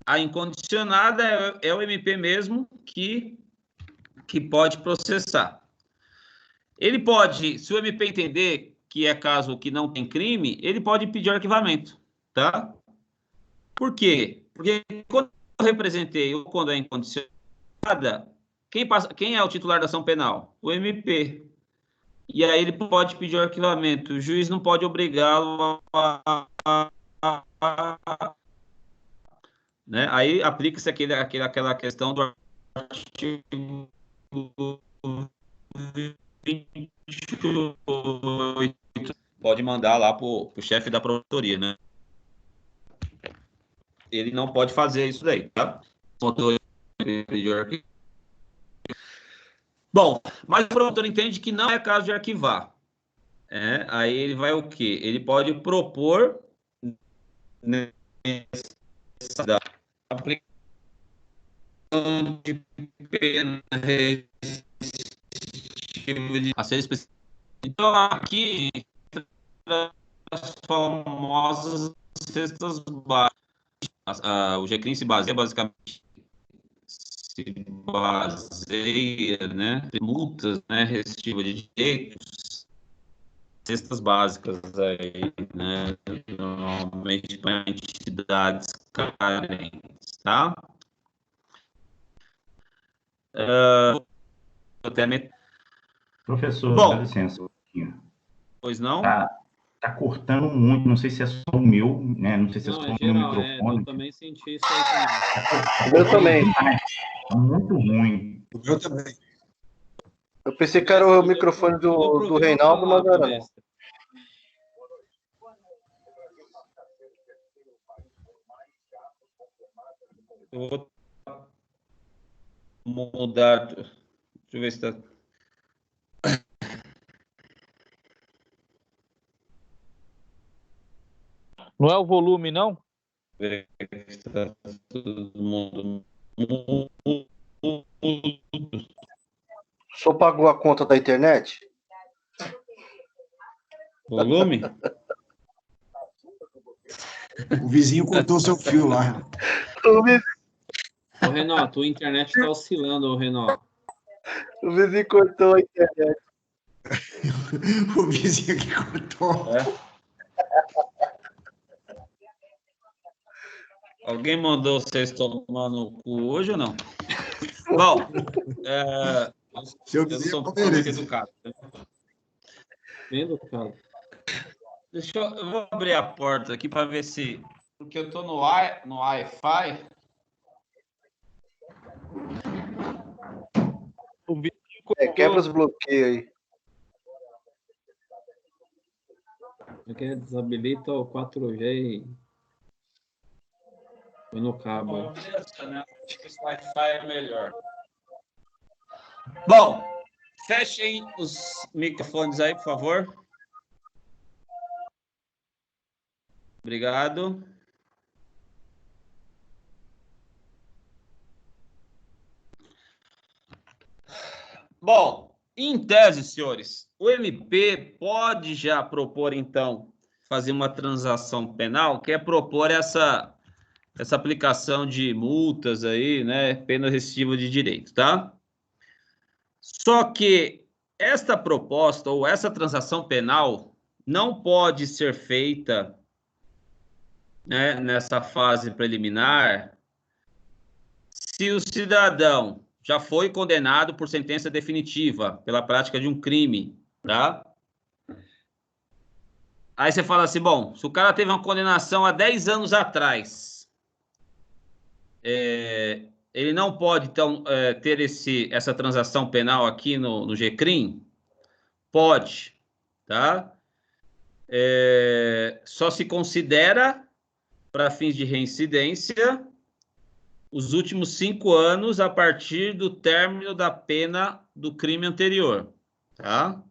A incondicionada é o MP mesmo que pode processar. Ele pode, se o MP entender que é caso que não tem crime, ele pode pedir arquivamento, tá? Por quê? Porque quando eu representei ou quando é incondicionada, quem é o titular da ação penal? O MP. E aí ele pode pedir o arquivamento. O juiz não pode obrigá-lo né? Aí aplica-se aquela questão do artigo 28. Pode mandar lá para o chefe da promotoria, né? Ele não pode fazer isso daí, tá? Bom, mas o promotor entende que não é caso de arquivar. Aí ele vai o quê? Ele pode propor da aplicação de pena a ser específica Então, aqui, as famosas cestas básicas. O GCRIM se baseia basicamente né, multas, né, restritivas de direitos, cestas básicas aí, né, normalmente para entidades carentes, tá? Professor, dá Bom, licença um pouquinho. pois não? Tá cortando muito, não sei se é só o meu, né? Não sei se é só o meu Geral, microfone. eu também senti isso aí também. Eu também. Tá muito ruim. Eu também. Eu pensei que era o microfone do Reinaldo, mas não era não. Eu vou mudar. Deixa eu ver se tá. Não é o volume, não? Ver se tá todo mundo. Só pagou a conta da internet? Volume? O vizinho cortou seu fio lá. Ô, Renato, tua internet tá oscilando, ô, Renato. O vizinho cortou a internet. O vizinho que cortou. Alguém mandou vocês tomar no cu hoje ou não? Bom, Seu eu vizinho sou não muito merece. educado. Bem educado. Eu vou abrir a porta aqui para ver se... Porque eu tô no Wi-Fi. O vizinho cortou. Quebra os bloqueios aí. Aqui desabilita o 4G e põe no cabo. Acho que esse Wi-Fi é melhor. Bom, fechem os microfones aí, por favor. Obrigado. Bom, em tese, senhores, o MP pode já propor, então, fazer uma transação penal, que é propor essa aplicação de multas aí, né, pena restritiva de direito, tá? Só que esta proposta ou essa transação penal não pode ser feita, né, nessa fase preliminar se o cidadão já foi condenado por sentença definitiva pela prática de um crime, tá? Aí você fala assim, bom, se o cara teve uma condenação há 10 anos atrás, ele não pode, então, ter essa transação penal aqui no GCRIM? Pode, tá? Só se considera, para fins de reincidência, os últimos 5 anos a partir do término da pena do crime anterior, tá?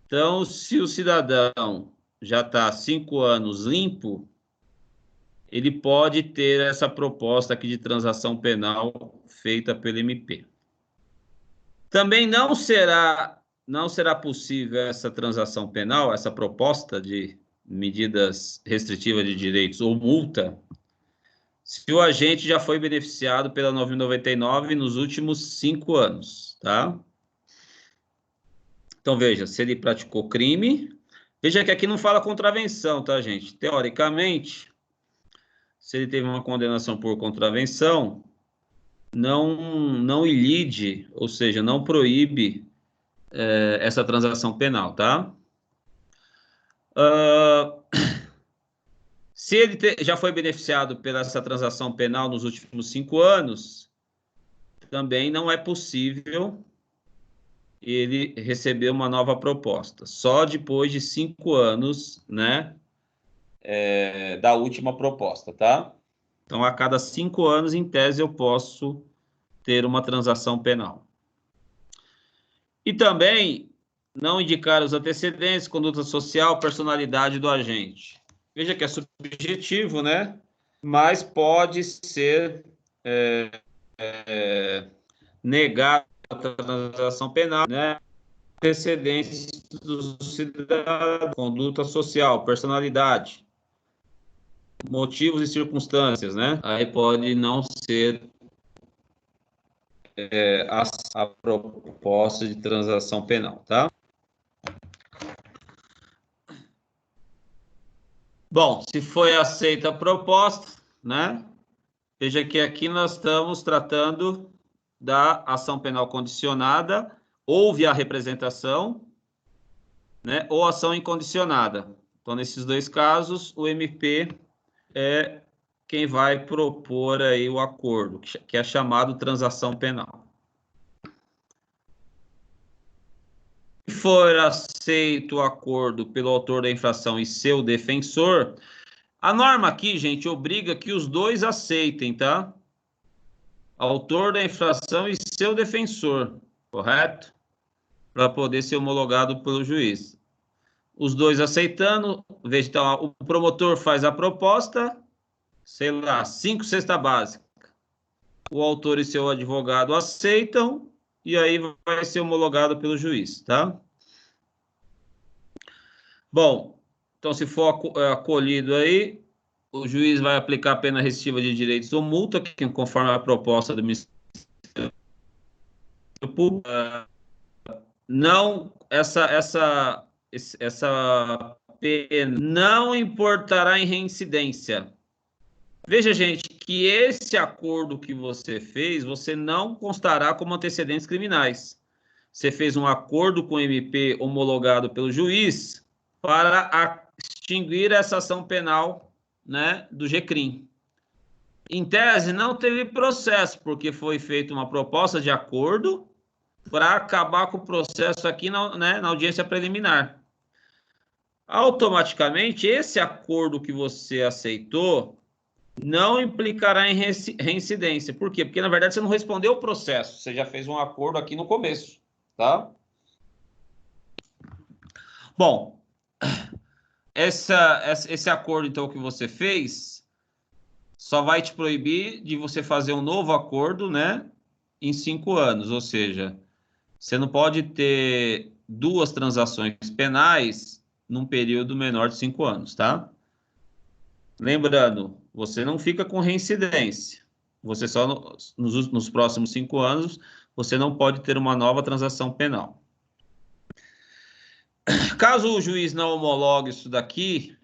Então, se o cidadão já está 5 anos limpo, ele pode ter essa proposta aqui de transação penal feita pelo MP. Também não será possível essa transação penal, essa proposta de medidas restritivas de direitos ou multa, se o agente já foi beneficiado pela 999 nos últimos 5 anos, tá? Então, veja, se ele praticou crime... Veja que aqui não fala contravenção, tá, gente? Teoricamente, se ele teve uma condenação por contravenção, não ilide, ou seja, não proíbe essa transação penal, tá? Se ele já foi beneficiado pela essa transação penal nos últimos 5 anos, também não é possível ele receber uma nova proposta. Só depois de 5 anos, né, da última proposta, tá? Então, a cada 5 anos, em tese, eu posso ter uma transação penal. E também não indicar os antecedentes, conduta social, personalidade do agente. Veja que é subjetivo, né? Mas pode ser negado a transação penal, né? Antecedentes do cidadão, conduta social, personalidade, motivos e circunstâncias, né? Aí pode não ser a proposta de transação penal, tá? Bom, se foi aceita a proposta, né? Veja que aqui nós estamos tratando da ação penal condicionada, houve a representação, né? Ou ação incondicionada. Então, nesses dois casos, o MP é quem vai propor aí o acordo, que é chamado transação penal. Se for aceito o acordo pelo autor da infração e seu defensor, a norma aqui, gente, obriga que os dois aceitem, tá? Autor da infração e seu defensor, correto? Para poder ser homologado pelo juiz. Os dois aceitando, veja, então, o promotor faz a proposta, sei lá, 5 cesta básica. O autor e seu advogado aceitam, e aí vai ser homologado pelo juiz, tá? Bom, então se for acolhido aí, o juiz vai aplicar a pena restritiva de direitos ou multa, que conforme a proposta do Ministério Público, não, essa pena não importará em reincidência. Veja, gente, que esse acordo que você fez, você não constará como antecedentes criminais. Você fez um acordo com o MP homologado pelo juiz para extinguir essa ação penal, né, do GCRIM. Em tese, não teve processo, porque foi feita uma proposta de acordo para acabar com o processo aqui na audiência preliminar. Automaticamente, esse acordo que você aceitou não implicará em reincidência. Por quê? Porque, na verdade, você não respondeu o processo. Você já fez um acordo aqui no começo, tá? Bom, esse acordo, então, que você fez, só vai te proibir de você fazer um novo acordo, né, em 5 anos. Ou seja, você não pode ter 2 transações penais num período menor de 5 anos, tá? Lembrando, você não fica com reincidência. Você só, nos próximos 5 anos, você não pode ter uma nova transação penal. Caso o juiz não homologue isso daqui,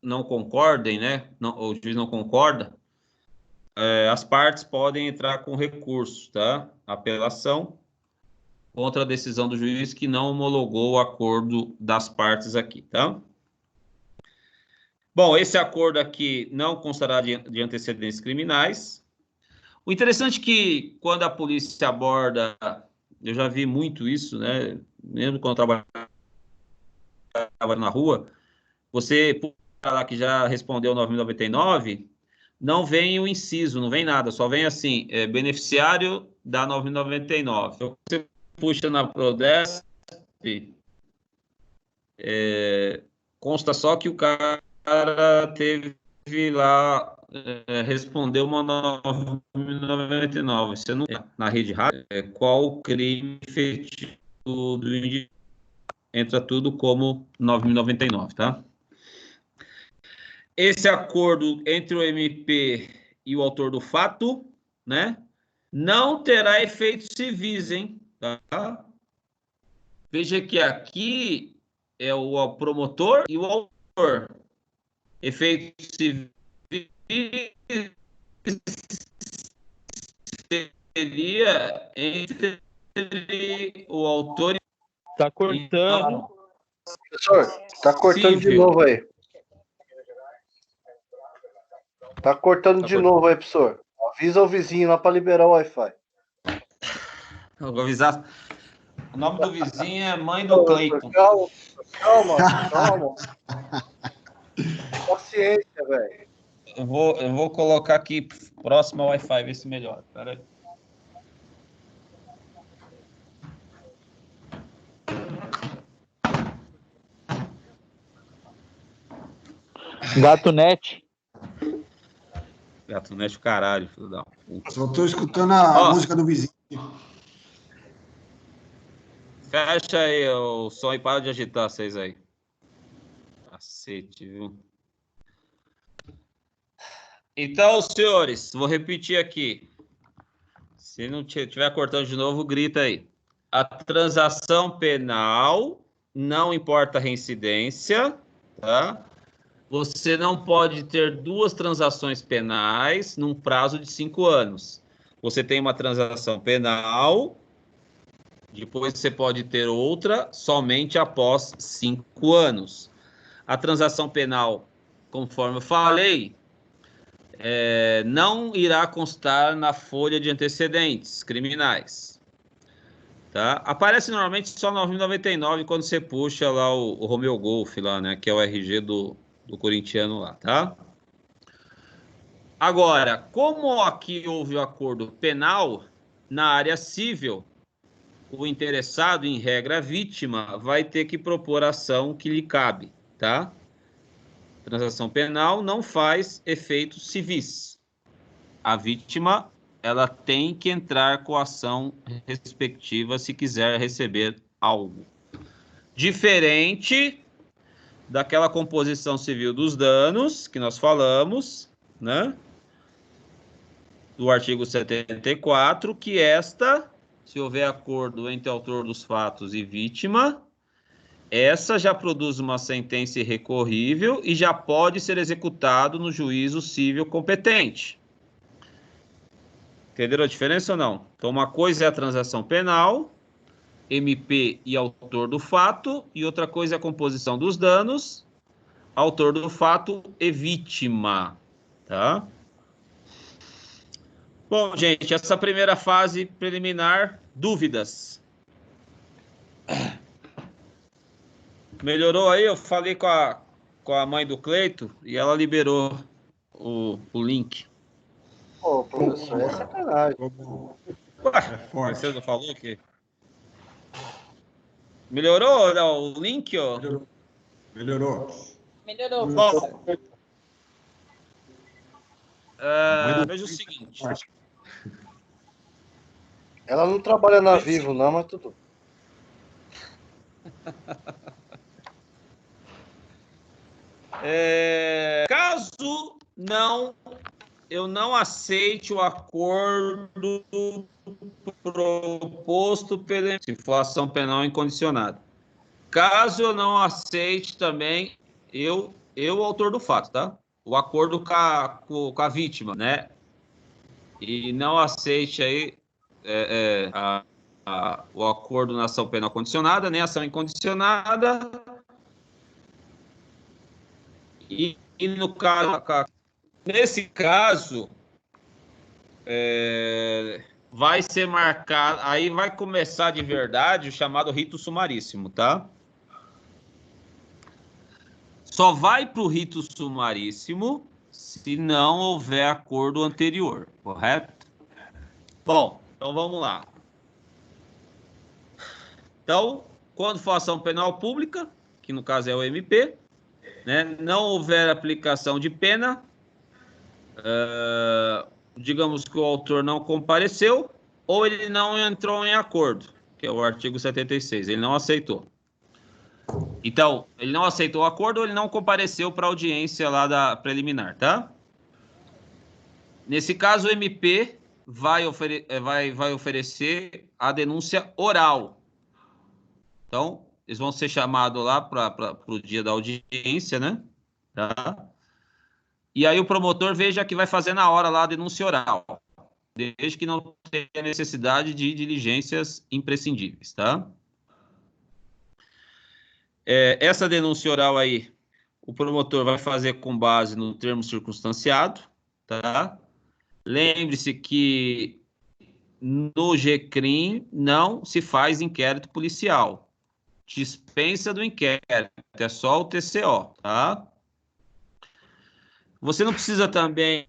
não concordem, né? O juiz não concorda, as partes podem entrar com recurso, tá? Apelação contra a decisão do juiz que não homologou o acordo das partes aqui, tá? Bom, esse acordo aqui não constará de antecedentes criminais. O interessante é que quando a polícia aborda, eu já vi muito isso, né? Mesmo quando eu trabalhava na rua, você lá que já respondeu 9.099, não vem o inciso, não vem nada, só vem assim, beneficiário da 9.099. Então, você puxa na Prodesp, consta só que o cara teve lá, respondeu uma 9.099. Você não na rede rápida, qual o crime efetivo do indivíduo, entra tudo como 9.099, tá? Esse acordo entre o MP e o autor do fato, né, não terá efeitos civis, hein? Tá? Veja que aqui é o promotor e o autor. Efeitos civis seria entre o autor e... Tá cortando. Professor, tá cortando de novo aí. Tá cortando de novo aí, professor. Avisa o vizinho lá para liberar o Wi-Fi. Eu vou avisar. O nome do vizinho é mãe do Cleiton. Calma. Paciência, velho. Eu vou colocar aqui próximo ao Wi-Fi, ver se melhora. Pera aí. Gato Net. Gato Net, caralho, filho da puta. Só estou escutando a música do vizinho. Fecha aí o som e para de agitar vocês aí. Cacete, viu? Então, senhores, vou repetir aqui. Se não estiver cortando de novo, grita aí. A transação penal, não importa a reincidência, tá? Você não pode ter duas transações penais num prazo de 5 anos. Você tem uma transação penal, depois você pode ter outra somente após 5 anos. A transação penal, conforme eu falei, não irá constar na folha de antecedentes criminais. Tá? Aparece normalmente só no 999 quando você puxa lá o Romeo Golf, lá, né, que é o RG do corintiano lá, tá? Agora, como aqui houve o acordo penal, na área civil, o interessado, em regra, a vítima, vai ter que propor a ação que lhe cabe, tá? Transação penal não faz efeitos civis. A vítima, ela tem que entrar com a ação respectiva se quiser receber algo. Diferente daquela composição civil dos danos que nós falamos, né? Do artigo 74, que esta, se houver acordo entre autor dos fatos e vítima, essa já produz uma sentença irrecorrível e já pode ser executado no juízo civil competente. Entenderam a diferença ou não? Então, uma coisa é a transação penal, MP e autor do fato, e outra coisa é a composição dos danos, autor do fato e vítima, tá? Bom, gente, essa primeira fase preliminar, dúvidas? Melhorou aí? Eu falei com a mãe do Cleito e ela liberou o link. Pô, professor, é sacanagem. Ué, você não falou que... Melhorou o link, ó? Melhorou. Bom, veja o seguinte. Ela não trabalha na Vivo, não, mas tudo. Caso eu não aceite o acordo proposto pela se for ação penal incondicionada. Caso eu não aceite também, eu autor do fato, tá? O acordo com a vítima, né? E não aceite aí o acordo na ação penal condicionada, nem ação incondicionada. E no caso, nesse caso, vai ser marcado, aí vai começar de verdade o chamado rito sumaríssimo, tá? Só vai para o rito sumaríssimo se não houver acordo anterior, correto? Bom, então vamos lá. Então, quando for ação penal pública, que no caso é o MP, né, não houver aplicação de pena, digamos que o autor não compareceu, ou ele não entrou em acordo, que é o artigo 76, ele não aceitou. Então, ele não aceitou o acordo ou ele não compareceu para a audiência lá da preliminar, tá? Nesse caso, o MP vai oferecer a denúncia oral. Então, eles vão ser chamados lá para o dia da audiência, né? Tá? E aí o promotor veja que vai fazer na hora lá a denúncia oral, desde que não tenha necessidade de diligências imprescindíveis, tá? Essa denúncia oral aí, o promotor vai fazer com base no termo circunstanciado, tá? Lembre-se que no GCRIM não se faz inquérito policial. Dispensa do inquérito, é só o TCO, tá? Você não precisa também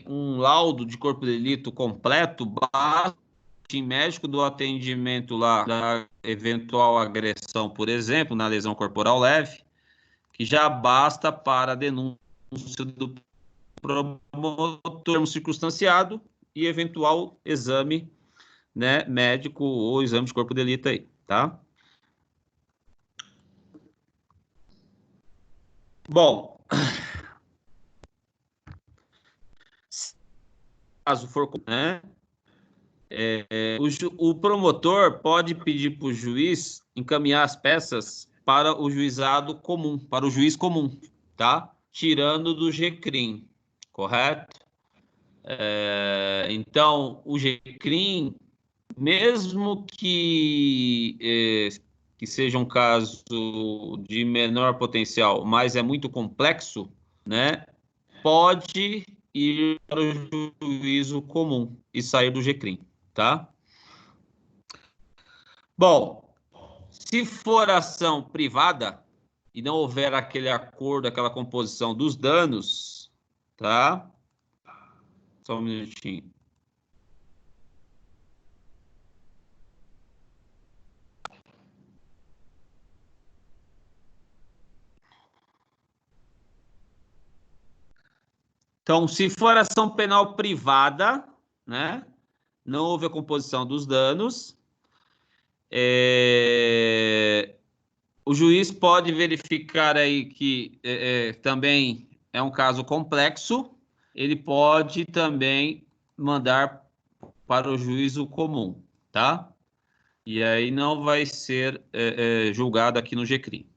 um laudo de corpo de delito completo, basta médico do atendimento lá da eventual agressão, por exemplo, na lesão corporal leve, que já basta para a denúncia do promotor circunstanciado e eventual exame, né, médico ou exame de corpo de delito aí, tá? Bom, caso for, né, o promotor pode pedir para o juiz encaminhar as peças para o juizado comum, para o juiz comum, tá? Tirando do GCRIM, correto? Então, o GCRIM, mesmo que seja um caso de menor potencial, mas é muito complexo, né? Pode ir para o juízo comum e sair do GCRIM, tá? Bom, se for ação privada e não houver aquele acordo, aquela composição dos danos, tá? Só um minutinho. Então, se for ação penal privada, né? Não houve a composição dos danos, o juiz pode verificar aí que também é um caso complexo, ele pode também mandar para o juízo comum, tá? E aí não vai ser julgado aqui no GCRIM.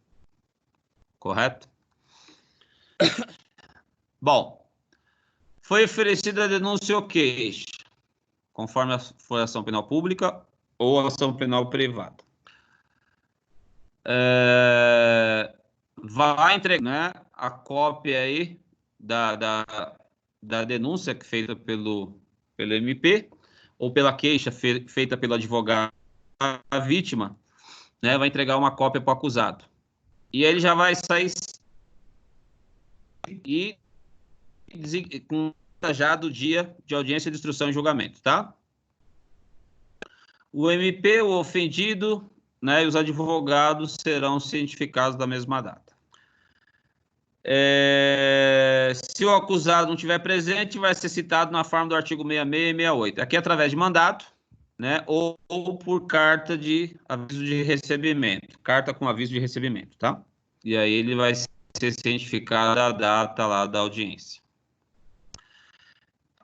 Correto? Bom, foi oferecida a denúncia ou queixa, conforme for ação penal pública ou ação penal privada. Vai entregar, né, a cópia aí da denúncia feita pelo MP ou pela queixa feita pelo advogado da vítima, né, vai entregar uma cópia para o acusado. E ele já vai sair e com já do dia de audiência de instrução e julgamento, tá? O MP, o ofendido, né, e os advogados serão cientificados da mesma data. Se o acusado não estiver presente, vai ser citado na forma do artigo 66 e 68. Aqui através de mandato, né, ou por carta de aviso de recebimento. Carta com aviso de recebimento, tá? E aí ele vai ser cientificado da data lá da audiência.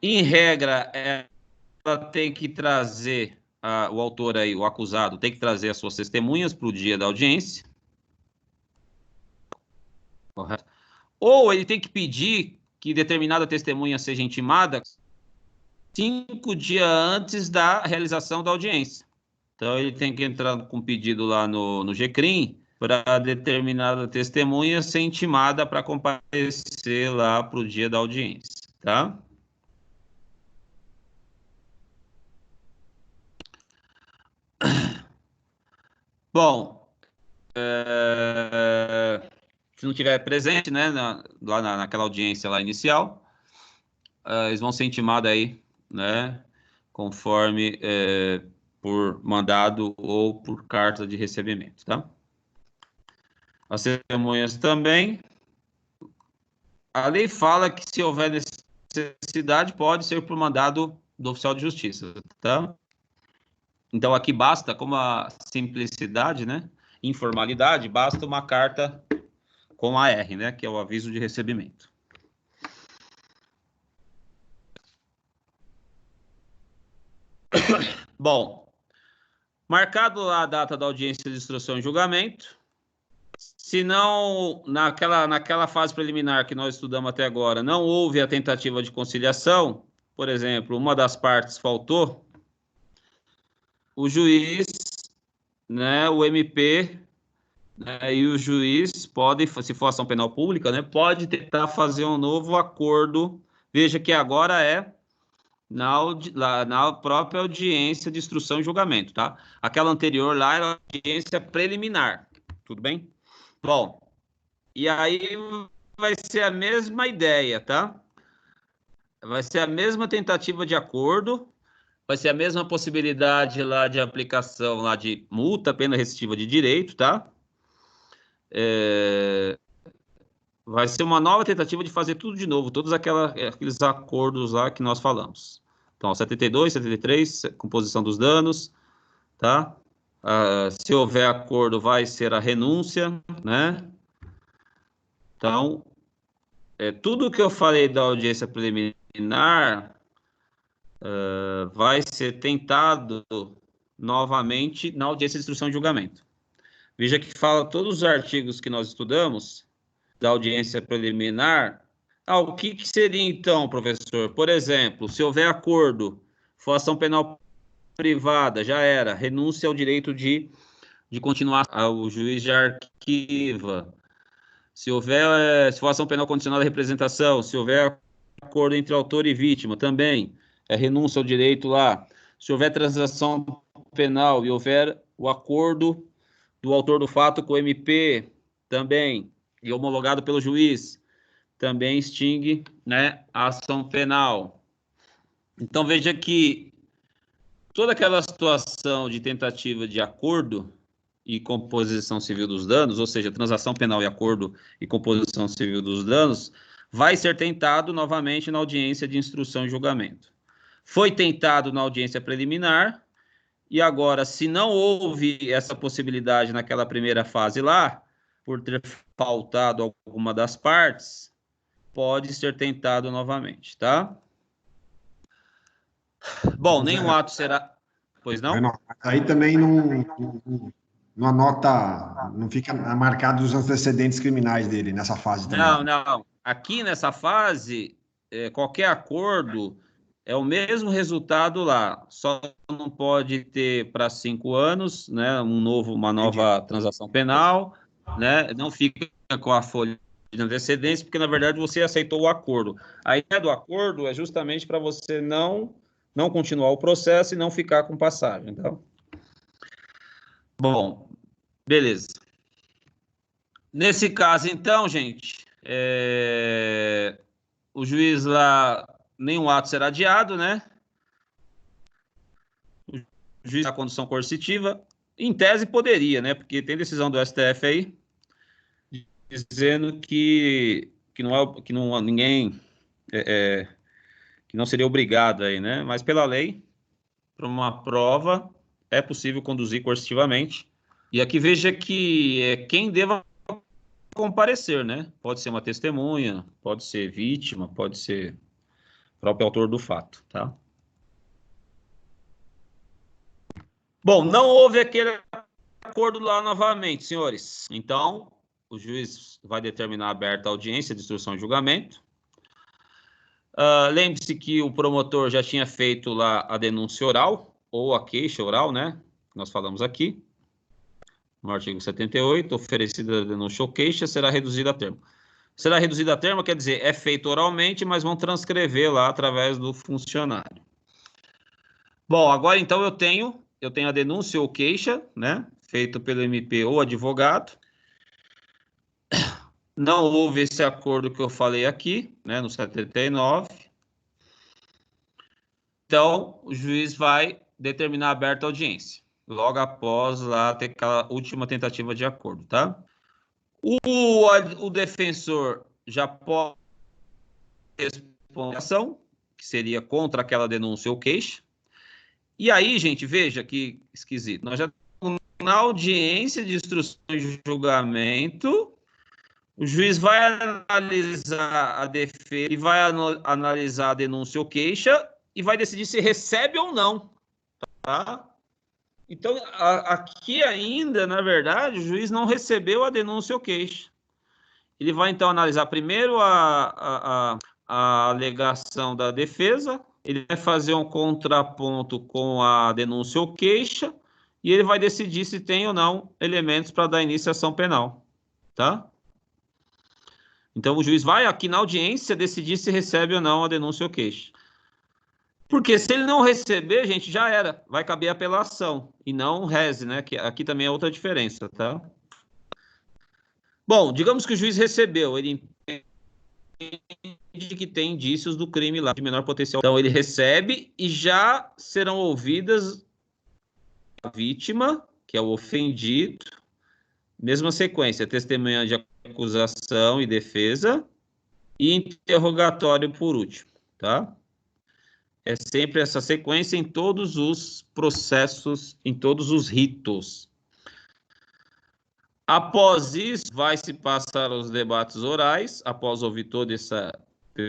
Em regra, ela tem que trazer, o autor aí, o acusado, tem que trazer as suas testemunhas para o dia da audiência. Correto? Ou ele tem que pedir que determinada testemunha seja intimada 5 dias antes da realização da audiência. Então, ele tem que entrar com pedido lá no GCRIM para determinada testemunha ser intimada para comparecer lá para o dia da audiência, tá? Bom, se não tiver presente, né, lá naquela audiência lá inicial, eles vão ser intimados aí, né, conforme por mandado ou por carta de recebimento, tá? As testemunhas também. A lei fala que se houver necessidade, pode ser por mandado do oficial de justiça, tá? Então, aqui basta, como a simplicidade, né, informalidade, basta uma carta com AR, né, que é o aviso de recebimento. Bom, marcado a data da audiência de instrução e julgamento, se não, naquela fase preliminar que nós estudamos até agora, não houve a tentativa de conciliação, por exemplo, uma das partes faltou, o juiz, né, o MP, né, e o juiz pode, se for ação penal pública, né, pode tentar fazer um novo acordo. Veja que agora é na própria audiência de instrução e julgamento, tá? Aquela anterior lá era a audiência preliminar, tudo bem? Bom, e aí vai ser a mesma ideia, tá? Vai ser a mesma tentativa de acordo, vai ser a mesma possibilidade lá de aplicação lá de multa, pena restritiva de direito, tá? Vai ser uma nova tentativa de fazer tudo de novo, todos aqueles acordos lá que nós falamos. Então, 72, 73, composição dos danos, tá? Se houver acordo, vai ser a renúncia, né? Então, tudo que eu falei da audiência preliminar vai ser tentado novamente na audiência de instrução e julgamento. Veja que fala todos os artigos que nós estudamos da audiência preliminar. O que seria então, professor? Por exemplo, se houver acordo, for ação penal privada, já era, renúncia ao direito de continuar, o juiz já arquiva. Se for ação penal condicionada à representação, se houver acordo entre autor e vítima, também é renúncia ao direito lá. Se houver transação penal e houver o acordo do autor do fato com o MP, também, e homologado pelo juiz, também extingue, né, a ação penal. Então, veja que toda aquela situação de tentativa de acordo e composição civil dos danos, ou seja, transação penal e acordo e composição civil dos danos, vai ser tentado novamente na audiência de instrução e julgamento. Foi tentado na audiência preliminar, e agora, se não houve essa possibilidade naquela primeira fase lá, por ter faltado alguma das partes, pode ser tentado novamente, tá? Bom, nenhum ato será... Pois não? Aí também não anota, não fica marcado os antecedentes criminais dele nessa fase também. Não. Aqui nessa fase, qualquer acordo é o mesmo resultado lá, só não pode ter para 5 anos, né, uma nova transação penal, né, não fica com a folha de antecedência, porque na verdade você aceitou o acordo. A ideia do acordo é justamente para você não continuar o processo e não ficar com passagem, então. Bom, beleza. Nesse caso, então, gente, o juiz lá, nenhum ato será adiado, né? O juiz da condução coercitiva, em tese poderia, né? Porque tem decisão do STF aí dizendo que não seria obrigado aí, né? Mas pela lei, para uma prova, é possível conduzir coercitivamente. E aqui veja que quem deva comparecer, né? Pode ser uma testemunha, pode ser vítima, pode ser o próprio autor do fato, tá? Bom, não houve aquele acordo lá novamente, senhores. Então, o juiz vai determinar aberta a audiência de instrução e julgamento. Lembre-se que o promotor já tinha feito lá a denúncia oral, ou a queixa oral, né? Nós falamos aqui. No artigo 78, oferecida a denúncia ou queixa, será reduzida a termo. Será reduzida a termo, quer dizer, é feito oralmente, mas vão transcrever lá através do funcionário. Bom, agora então eu tenho a denúncia ou queixa, né? Feito pelo MP ou advogado. Não houve esse acordo que eu falei aqui, né? No 79. Então, o juiz vai determinar aberta a audiência, logo após lá ter aquela última tentativa de acordo, tá? O defensor já pode responder a ação, que seria contra aquela denúncia ou queixa. E aí, gente, veja que esquisito. Nós já estamos na audiência de instrução e julgamento, o juiz vai analisar a defesa e vai analisar a denúncia ou queixa e vai decidir se recebe ou não, tá? Então, aqui ainda, na verdade, o juiz não recebeu a denúncia ou queixa. Ele vai, então, analisar primeiro a alegação da defesa, ele vai fazer um contraponto com a denúncia ou queixa, e ele vai decidir se tem ou não elementos para dar início à ação penal, tá? Então, o juiz vai aqui na audiência decidir se recebe ou não a denúncia ou queixa. Porque se ele não receber, gente, já era. Vai caber apelação e não reze, né? Que aqui também é outra diferença, tá? Bom, digamos que o juiz recebeu, ele entende que tem indícios do crime lá de menor potencial. Então, ele recebe e já serão ouvidas a vítima, que é o ofendido, mesma sequência, testemunha de acusação e defesa e interrogatório por último, tá? É sempre essa sequência em todos os processos, em todos os ritos. Após isso, vai se passar os debates orais, após ouvir todo esse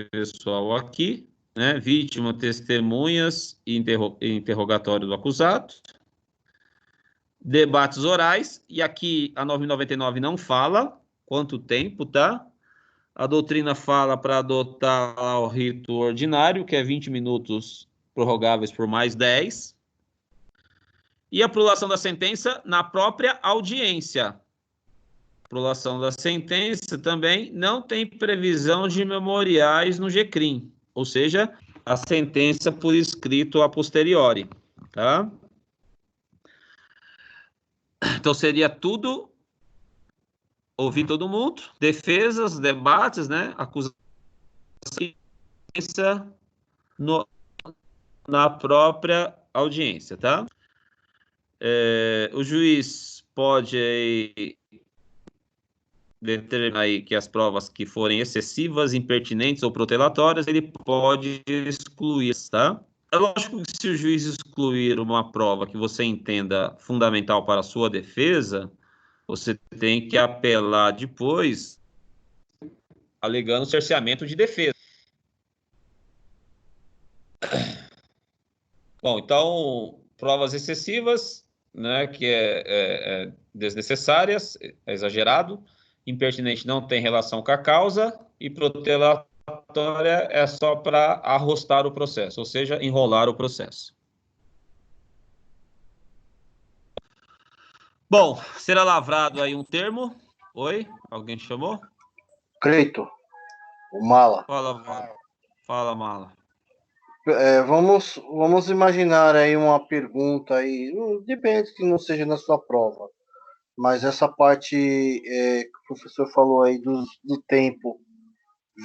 pessoal aqui, né? Vítima, testemunhas e interrogatório do acusado. Debates orais, e aqui a 999 não fala quanto tempo, tá? A doutrina fala para adotar o rito ordinário, que é 20 minutos prorrogáveis por mais 10. E a prolação da sentença na própria audiência. Prolação da sentença também não tem previsão de memoriais no GCRIM, ou seja, a sentença por escrito a posteriori, tá? Então seria tudo, ouvir todo mundo, defesas, debates, né? Acusação na própria audiência, tá? O juiz pode determinar aí que as provas que forem excessivas, impertinentes ou protelatórias, ele pode excluir, tá? É lógico que se o juiz excluir uma prova que você entenda fundamental para a sua defesa, você tem que apelar depois, alegando cerceamento de defesa. Bom, então, provas excessivas, né, que é desnecessárias, é exagerado, impertinente não tem relação com a causa, e protelatória é só para arrostar o processo, ou seja, enrolar o processo. Bom, será lavrado aí um termo. Oi? Alguém chamou? Creito, o Mala. Fala, Mala. Fala, Mala. Vamos imaginar aí uma pergunta aí, depende que não seja na sua prova, mas essa parte que o professor falou aí do tempo,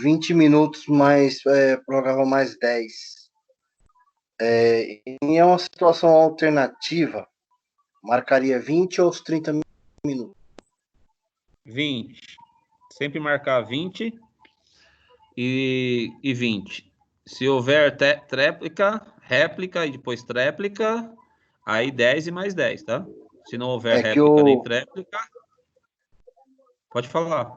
20 minutos mais, prorrogava mais 10. E é uma situação alternativa, marcaria 20 ou os 30 minutos? 20. Sempre marcar 20 e 20. Se houver réplica e depois tréplica, aí 10 e mais 10, tá? Se não houver réplica nem tréplica, pode falar.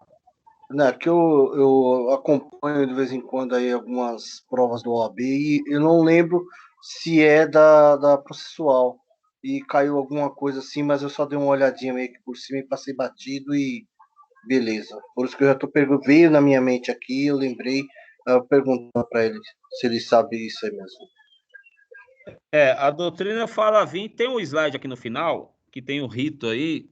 Né, que eu acompanho de vez em quando aí algumas provas do OAB e eu não lembro se é da processual e caiu alguma coisa assim, mas eu só dei uma olhadinha meio que por cima e passei batido e beleza. Por isso que eu já tô perguntando, veio na minha mente aqui, eu lembrei, perguntando para ele se ele sabe isso aí mesmo. A doutrina fala 20, tem um slide aqui no final, que tem o rito aí,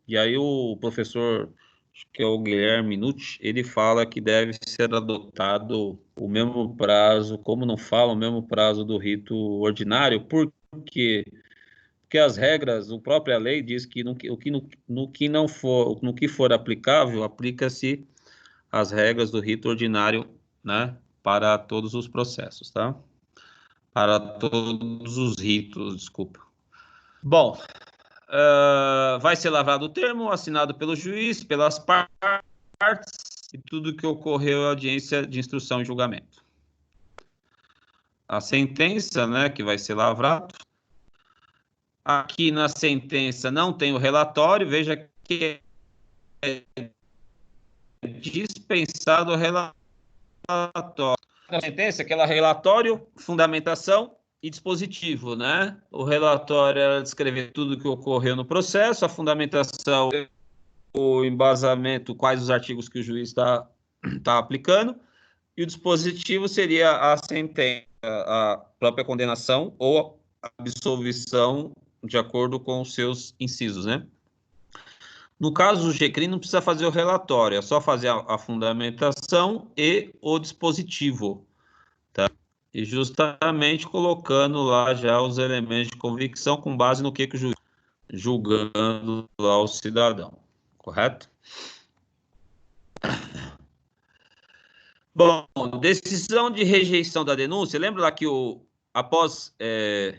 e aí o professor, acho que é o Guilherme Nucci, ele fala que deve ser adotado o mesmo prazo, como não fala, o mesmo prazo do rito ordinário, por quê? Porque as regras, a própria lei diz que no que for aplicável, aplica-se as regras do rito ordinário, né, para todos os processos, tá? Para todos os ritos, desculpa. Bom, vai ser lavrado o termo, assinado pelo juiz, pelas partes, e tudo que ocorreu à audiência de instrução e julgamento. A sentença, né, que vai ser lavrado. Aqui na sentença não tem o relatório, veja que é dispensado o relatório. Na sentença, aquele relatório, fundamentação e dispositivo, né? O relatório era descrever tudo o que ocorreu no processo, a fundamentação, o embasamento, quais os artigos que o juiz está aplicando, e o dispositivo seria a sentença, a própria condenação ou absolvição de acordo com os seus incisos, né? No caso do GCRIM, não precisa fazer o relatório, é só fazer a fundamentação e o dispositivo, tá? E justamente colocando lá já os elementos de convicção com base no que o juiz julgando lá o cidadão, correto? Bom, decisão de rejeição da denúncia, lembra lá que após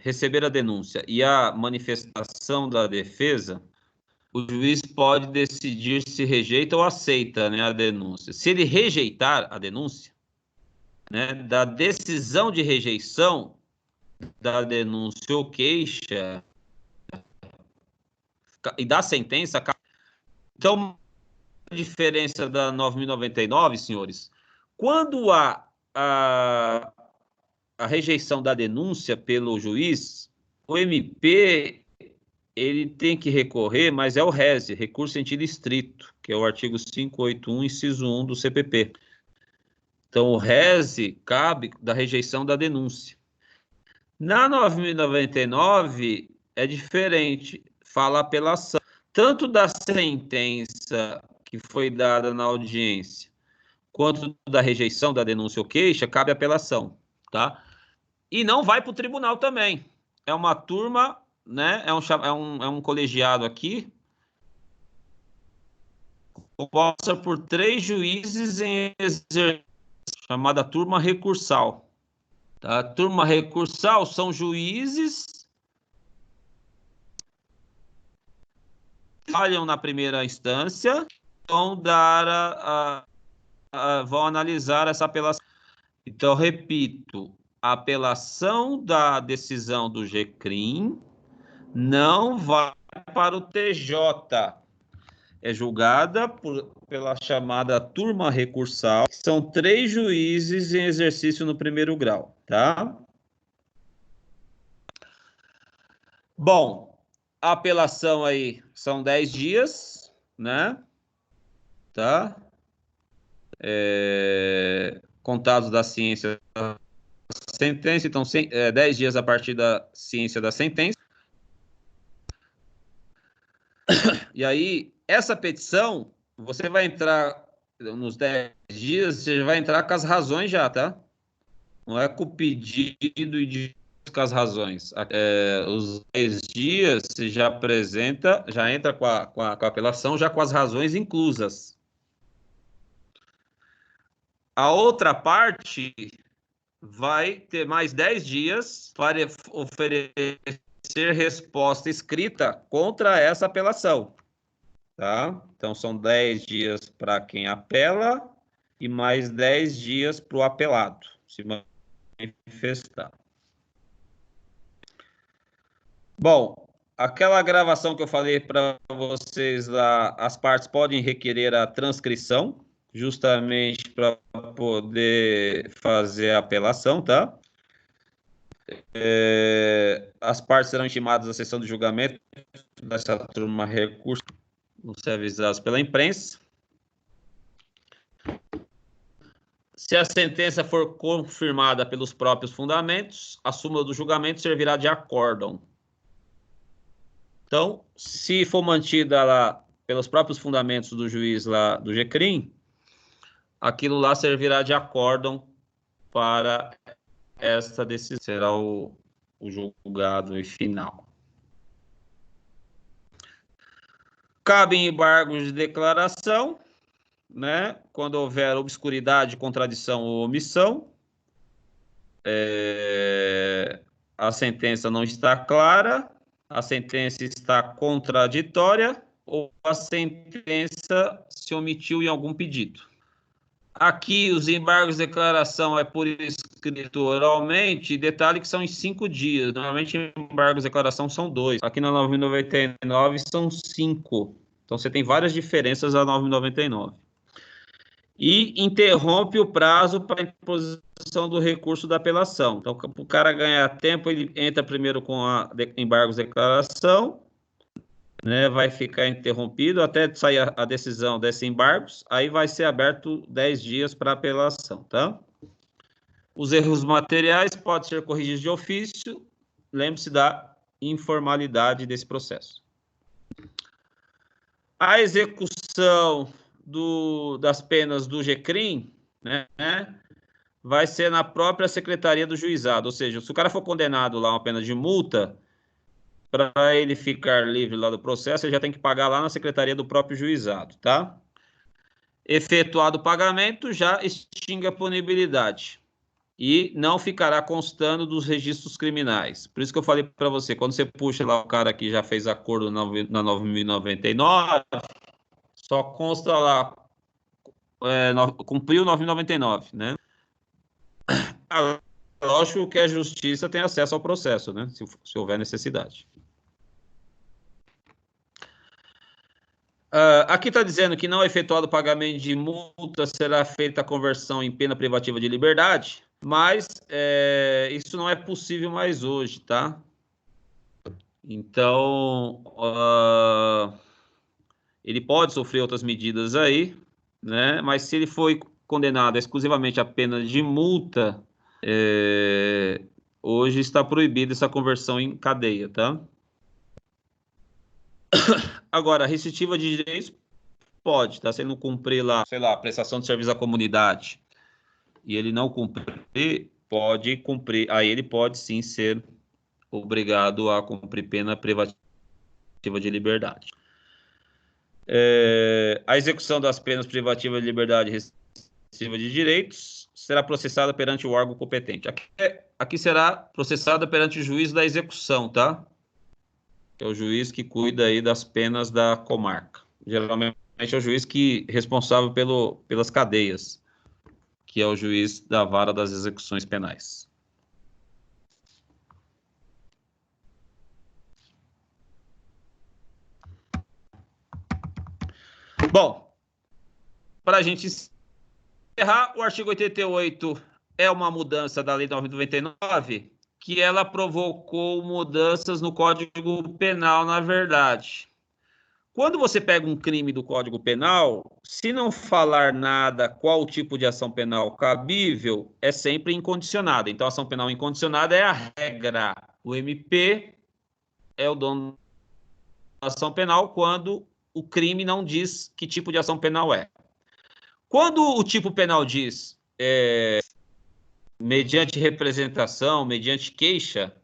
receber a denúncia e a manifestação da defesa, o juiz pode decidir se rejeita ou aceita, né, a denúncia. Se ele rejeitar a denúncia, né, da decisão de rejeição da denúncia ou queixa, e da sentença. Então, a diferença da 9.099, senhores, quando a rejeição da denúncia pelo juiz, o MP ele tem que recorrer, mas é o RESE, recurso em sentido estrito, que é o artigo 581, inciso 1 do CPP. Então, o RESE cabe da rejeição da denúncia. Na 9.099 é diferente, fala apelação, tanto da sentença que foi dada na audiência, quanto da rejeição da denúncia ou queixa, cabe apelação, tá? E não vai para o tribunal também. É uma turma, né? É um colegiado aqui, composta por 3 juízes em exercício, chamada turma recursal. A turma recursal são juízes que falham na primeira instância, vão vão analisar essa apelação. Então, repito, a apelação da decisão do GCRIM não vai para o TJ. É julgada pela chamada turma recursal, que são 3 juízes em exercício no primeiro grau, tá? Bom, a apelação aí são 10 dias, né? Tá? Contados da ciência da sentença, então 10 dias a partir da ciência da sentença. E aí, essa petição, você vai entrar nos 10 dias, você vai entrar com as razões já, tá? Não é com o pedido e com as razões. Os 10 dias, você já apresenta, já entra com a apelação, já com as razões inclusas. A outra parte vai ter mais 10 dias para oferecer resposta escrita contra essa apelação. Tá? Então, são 10 dias para quem apela e mais 10 dias para o apelado se manifestar. Bom, aquela gravação que eu falei para vocês lá, as partes podem requerer a transcrição, justamente para poder fazer a apelação, tá? As partes serão intimadas à sessão de julgamento dessa turma recurso, vão ser avisados pela imprensa. Se a sentença for confirmada pelos próprios fundamentos, a súmula do julgamento servirá de acórdão. Então, se for mantida lá pelos próprios fundamentos do juiz lá do GCRIM, aquilo lá servirá de acórdão para esta decisão. Será o julgado final. Cabem embargos de declaração, né? Quando houver obscuridade, contradição ou omissão, a sentença não está clara, a sentença está contraditória ou a sentença se omitiu em algum pedido. Aqui, os embargos de declaração é por escrito oralmente, detalhe que são em 5 dias. Normalmente, embargos de declaração são 2. Aqui na 9.099 são 5. Então, você tem várias diferenças da 9.099. E interrompe o prazo para a imposição do recurso da apelação. Então, para o cara ganhar tempo, ele entra primeiro com embargos de declaração, né, vai ficar interrompido até sair a decisão desses embargos, aí vai ser aberto 10 dias para apelação, tá? Os erros materiais podem ser corrigidos de ofício, lembre-se da informalidade desse processo. A execução das penas do GCRIM, né, vai ser na própria secretaria do juizado, ou seja, se o cara for condenado lá a uma pena de multa, para ele ficar livre lá do processo, ele já tem que pagar lá na secretaria do próprio juizado, tá? Efetuado o pagamento, já extingue a punibilidade e não ficará constando dos registros criminais. Por isso que eu falei para você, quando você puxa lá o cara que já fez acordo na 9.099, só consta lá, cumpriu 9.099, né? Lógico que a justiça tem acesso ao processo, né? Se houver necessidade. Aqui está dizendo que não é efetuado o pagamento de multa, será feita a conversão em pena privativa de liberdade, mas isso não é possível mais hoje, tá? Então, ele pode sofrer outras medidas aí, né? Mas se ele foi condenado exclusivamente a pena de multa, hoje está proibida essa conversão em cadeia, tá? Agora, restritiva de direitos pode, tá? Se ele não cumprir lá, sei lá, prestação de serviço à comunidade, e ele não cumprir, pode cumprir, aí ele pode sim ser obrigado a cumprir pena privativa de liberdade. A execução das penas privativas de liberdade restritiva de direitos será processada perante o órgão competente. Aqui será processada perante o juiz da execução, tá? Que é o juiz que cuida aí das penas da comarca. Geralmente é o juiz que é responsável pelas cadeias, que é o juiz da vara das execuções penais. Bom, para a gente encerrar, o artigo 88 é uma mudança da Lei 9.099, que ela provocou mudanças no Código Penal, na verdade. Quando você pega um crime do Código Penal, se não falar nada qual o tipo de ação penal cabível, é sempre incondicionada. Então, a ação penal incondicionada é a regra. O MP é o dono da ação penal quando o crime não diz que tipo de ação penal é. Quando o tipo penal diz mediante representação, mediante queixa,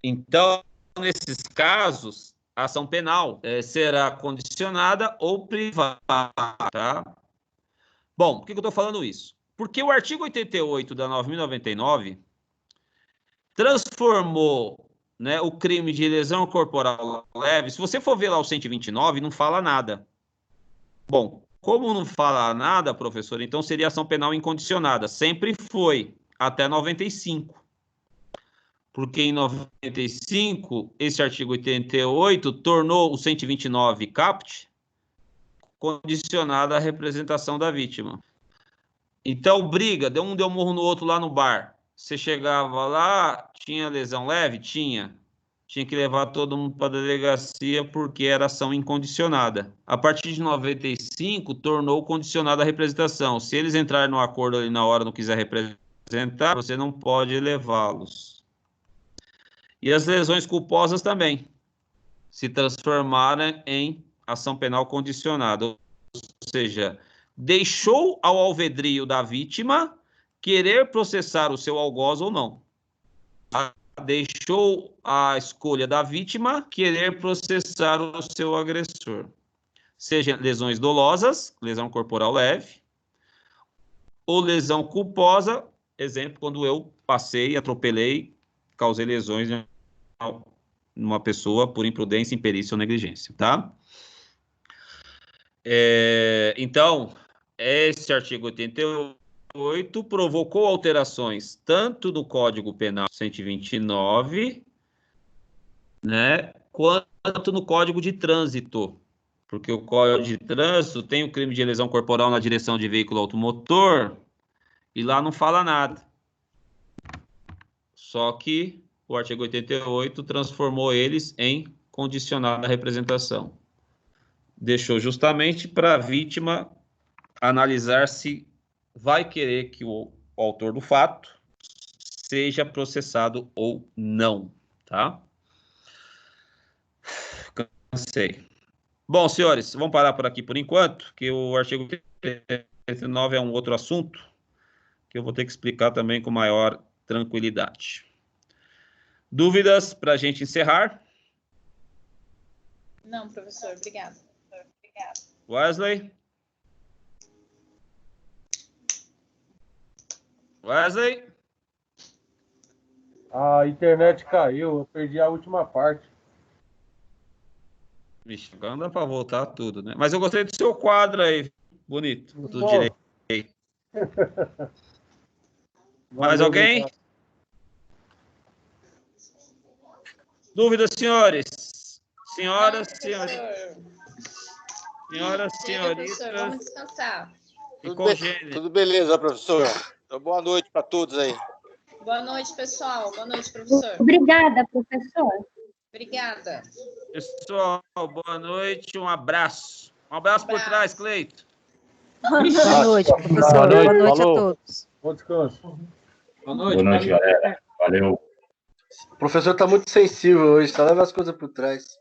então, nesses casos, a ação penal será condicionada ou privada, tá? Bom, por que eu estou falando isso? Porque o artigo 88 da 9.099 transformou, né, o crime de lesão corporal leve. Se você for ver lá o 129, não fala nada. Bom, como não fala nada, professor, então seria ação penal incondicionada. Sempre foi, até 95. Porque em 95, esse artigo 88 tornou o 129 caput condicionado à representação da vítima. Então, briga, um deu murro no outro lá no bar. Você chegava lá, tinha lesão leve? Tinha. Tinha que levar todo mundo para a delegacia porque era ação incondicionada. A partir de 95, tornou condicionada a representação. Se eles entrarem no acordo ali na hora, não quiser representar, você não pode levá-los. E as lesões culposas também se transformaram em ação penal condicionada. Ou seja, deixou ao alvedrio da vítima querer processar o seu algoz ou não. Deixou a escolha da vítima querer processar o seu agressor. Seja lesões dolosas, lesão corporal leve, ou lesão culposa, exemplo, quando eu passei, atropelei, causei lesões numa pessoa por imprudência, imperícia ou negligência, tá? Então, esse artigo 88 provocou alterações tanto no Código Penal 129, né, quanto no Código de Trânsito, porque o Código de Trânsito tem o crime de lesão corporal na direção de veículo automotor e lá não fala nada. Só que o artigo 88 transformou eles em condicionada representação. Deixou justamente para a vítima analisar se vai querer que o autor do fato seja processado ou não, tá? Cansei. Bom, senhores, vamos parar por aqui por enquanto, que o artigo 39 é um outro assunto que eu vou ter que explicar também com maior tranquilidade. Dúvidas para a gente encerrar? Não, professor, obrigada. Wesley? Wesley? A internet caiu, eu perdi a última parte. Vixe, agora não dá para voltar tudo, né? Mas eu gostei do seu quadro aí, bonito, do direito. Mais alguém? Dúvidas, senhores? Senhoras, senhores? Senhoras e Chega, professor, vamos senhoritas descansar. e Tudo, congêneres. tudo beleza, professor. Então, boa noite para todos aí. Boa noite, pessoal. Boa noite, professor. Obrigada, professor. Obrigada. Pessoal, boa noite, um abraço. Um abraço por trás, Cleito. Boa noite, professor. Boa noite, Boa noite a falou. todos. Bom descanso. Boa Boa noite, galera. Valeu. O professor tá muito sensível hoje, só leva as coisas por trás.